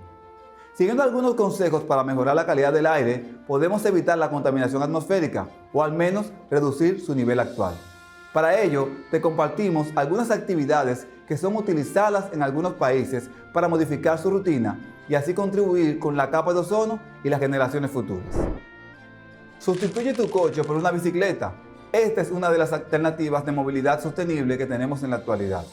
[SPEAKER 9] Siguiendo algunos consejos para mejorar la calidad del aire, podemos evitar la contaminación atmosférica o al menos reducir su nivel actual. Para ello, te compartimos algunas actividades que son utilizadas en algunos países para modificar su rutina y así contribuir con la capa de ozono y las generaciones futuras. Sustituye tu coche por una bicicleta. Esta es una de las alternativas de movilidad sostenible que tenemos en la actualidad.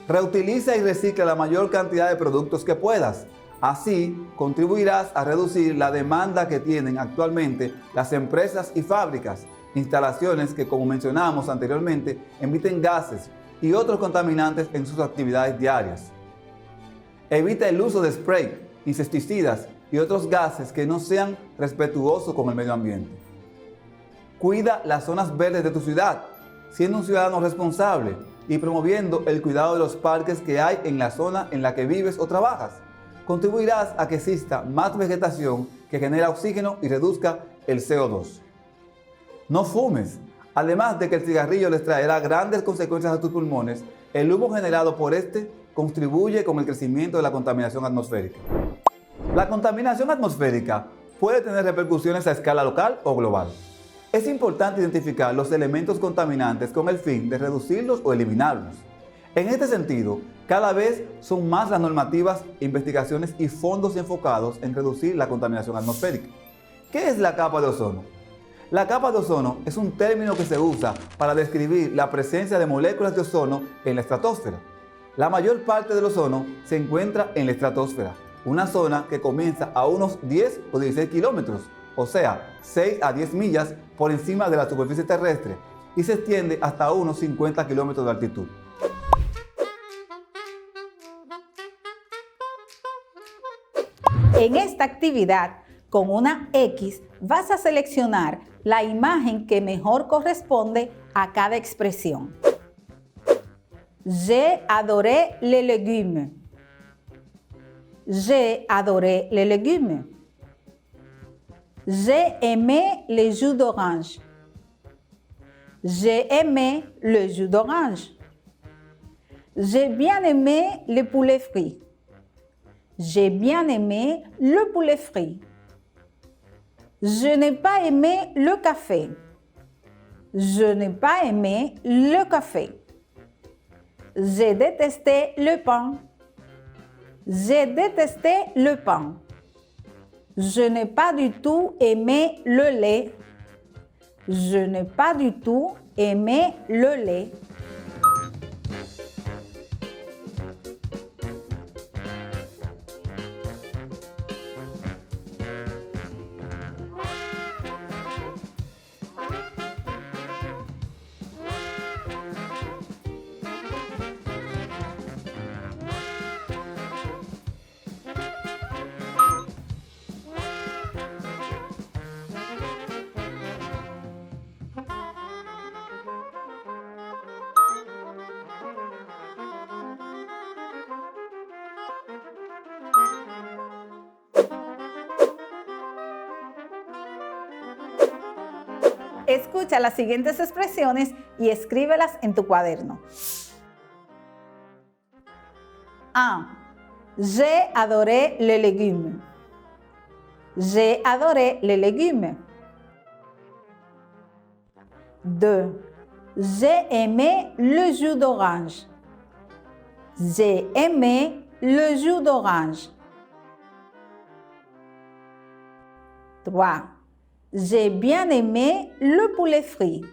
[SPEAKER 9] Reutiliza y recicla la mayor cantidad de productos que puedas. Así, contribuirás a reducir la demanda que tienen actualmente las empresas y fábricas, instalaciones que, como mencionamos anteriormente, emiten gases y otros contaminantes en sus actividades diarias. Evita el uso de spray, insecticidas y otros gases que no sean respetuosos con el medio ambiente. Cuida las zonas verdes de tu ciudad, siendo un ciudadano responsable y promoviendo el cuidado de los parques que hay en la zona en la que vives o trabajas. Contribuirás a que exista más vegetación que genera oxígeno y reduzca el CO2. No fumes. Además de que el cigarrillo les traerá grandes consecuencias a tus pulmones, el humo generado por este contribuye con el crecimiento de la contaminación atmosférica. La contaminación atmosférica puede tener repercusiones a escala local o global. Es importante identificar los elementos contaminantes con el fin de reducirlos o eliminarlos. En este sentido, cada vez son más las normativas, investigaciones y fondos enfocados en reducir la contaminación atmosférica. ¿Qué es la capa de ozono? La capa de ozono es un término que se usa para describir la presencia de moléculas de ozono en la estratosfera. La mayor parte del ozono se encuentra en la estratosfera, una zona que comienza a unos 10 o 16 kilómetros, o sea, 6 a 10 millas por encima de la superficie terrestre y se extiende hasta unos 50 kilómetros de altitud.
[SPEAKER 11] En esta actividad, con una X, vas a seleccionar la imagen que mejor corresponde a cada expresión. J'ai adoré les légumes. J'ai adoré les légumes. J'ai aimé les jus d'orange. J'ai aimé le jus d'orange. J'ai bien aimé le poulet frit. J'ai bien aimé le poulet frit. Je n'ai pas aimé le café. Je n'ai pas aimé le café. J'ai détesté le pain. J'ai détesté le pain. Je n'ai pas du tout aimé le lait. Je n'ai pas du tout aimé le lait. Escucha las siguientes expresiones y escríbelas en tu cuaderno. 1. J'ai adoré les légumes. J'ai adoré les légumes. 2. J'ai aimé le jus d'orange. J'ai aimé le jus d'orange. 3. J'ai bien aimé le poulet frit.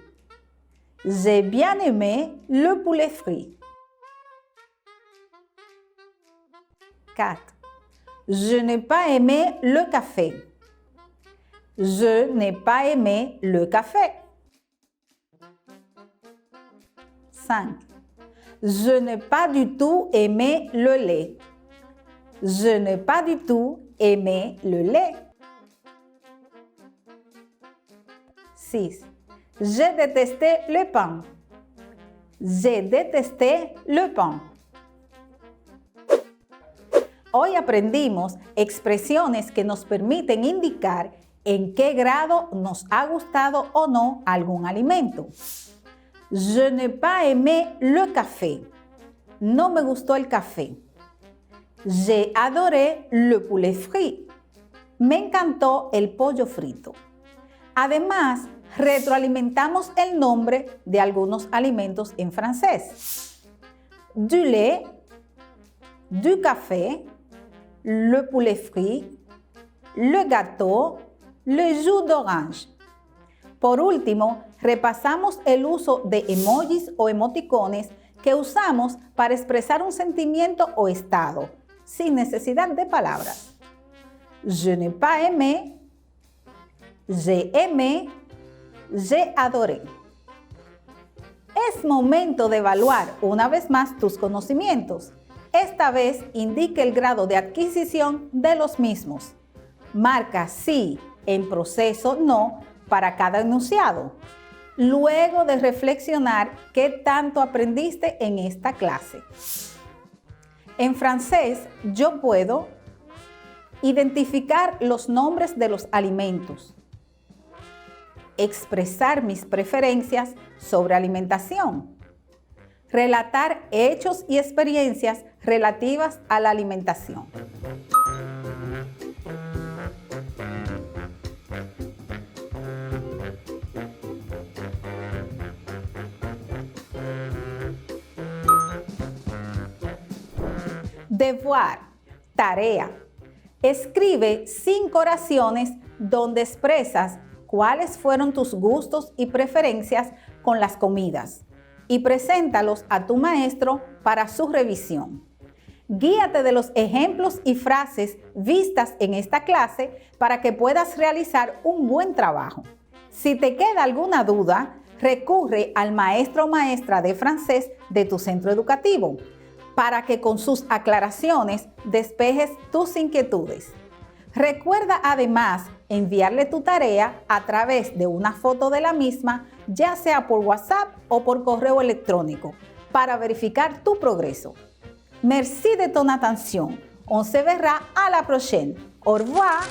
[SPEAKER 11] J'ai bien aimé le poulet frit. 4. Je n'ai pas aimé le café. Je n'ai pas aimé le café. 5. Je n'ai pas du tout aimé le lait. Je n'ai pas du tout aimé le lait. 6. J'ai détesté le pain. J'ai détesté le pain. Hoy aprendimos expresiones que nos permiten indicar en qué grado nos ha gustado o no algún alimento. Je n'ai pas aimé le café. No me gustó el café. J'ai adoré le poulet frit. Me encantó el pollo frito. Además, retroalimentamos el nombre de algunos alimentos en francés. Du lait, du café, le poulet frit, le gâteau, le jus d'orange. Por último, repasamos el uso de emojis o emoticones que usamos para expresar un sentimiento o estado, sin necesidad de palabras. Je n'ai pas aimé, j'ai aimé, j'ai adoré. Es momento de evaluar una vez más tus conocimientos. Esta vez indique el grado de adquisición de los mismos. Marca sí, en proceso no, para cada enunciado. Luego de reflexionar qué tanto aprendiste en esta clase. En francés, yo puedo identificar los nombres de los alimentos, expresar mis preferencias sobre alimentación, relatar hechos y experiencias relativas a la alimentación. Devoir, tarea. Escribe 5 oraciones donde expresas cuáles fueron tus gustos y preferencias con las comidas y preséntalos a tu maestro para su revisión. Guíate de los ejemplos y frases vistas en esta clase para que puedas realizar un buen trabajo. Si te queda alguna duda, recurre al maestro o maestra de francés de tu centro educativo para que con sus aclaraciones despejes tus inquietudes. Recuerda además enviarle tu tarea a través de una foto de la misma, ya sea por WhatsApp o por correo electrónico, para verificar tu progreso. Merci de ton attention. On se verra à la prochaine. Au revoir.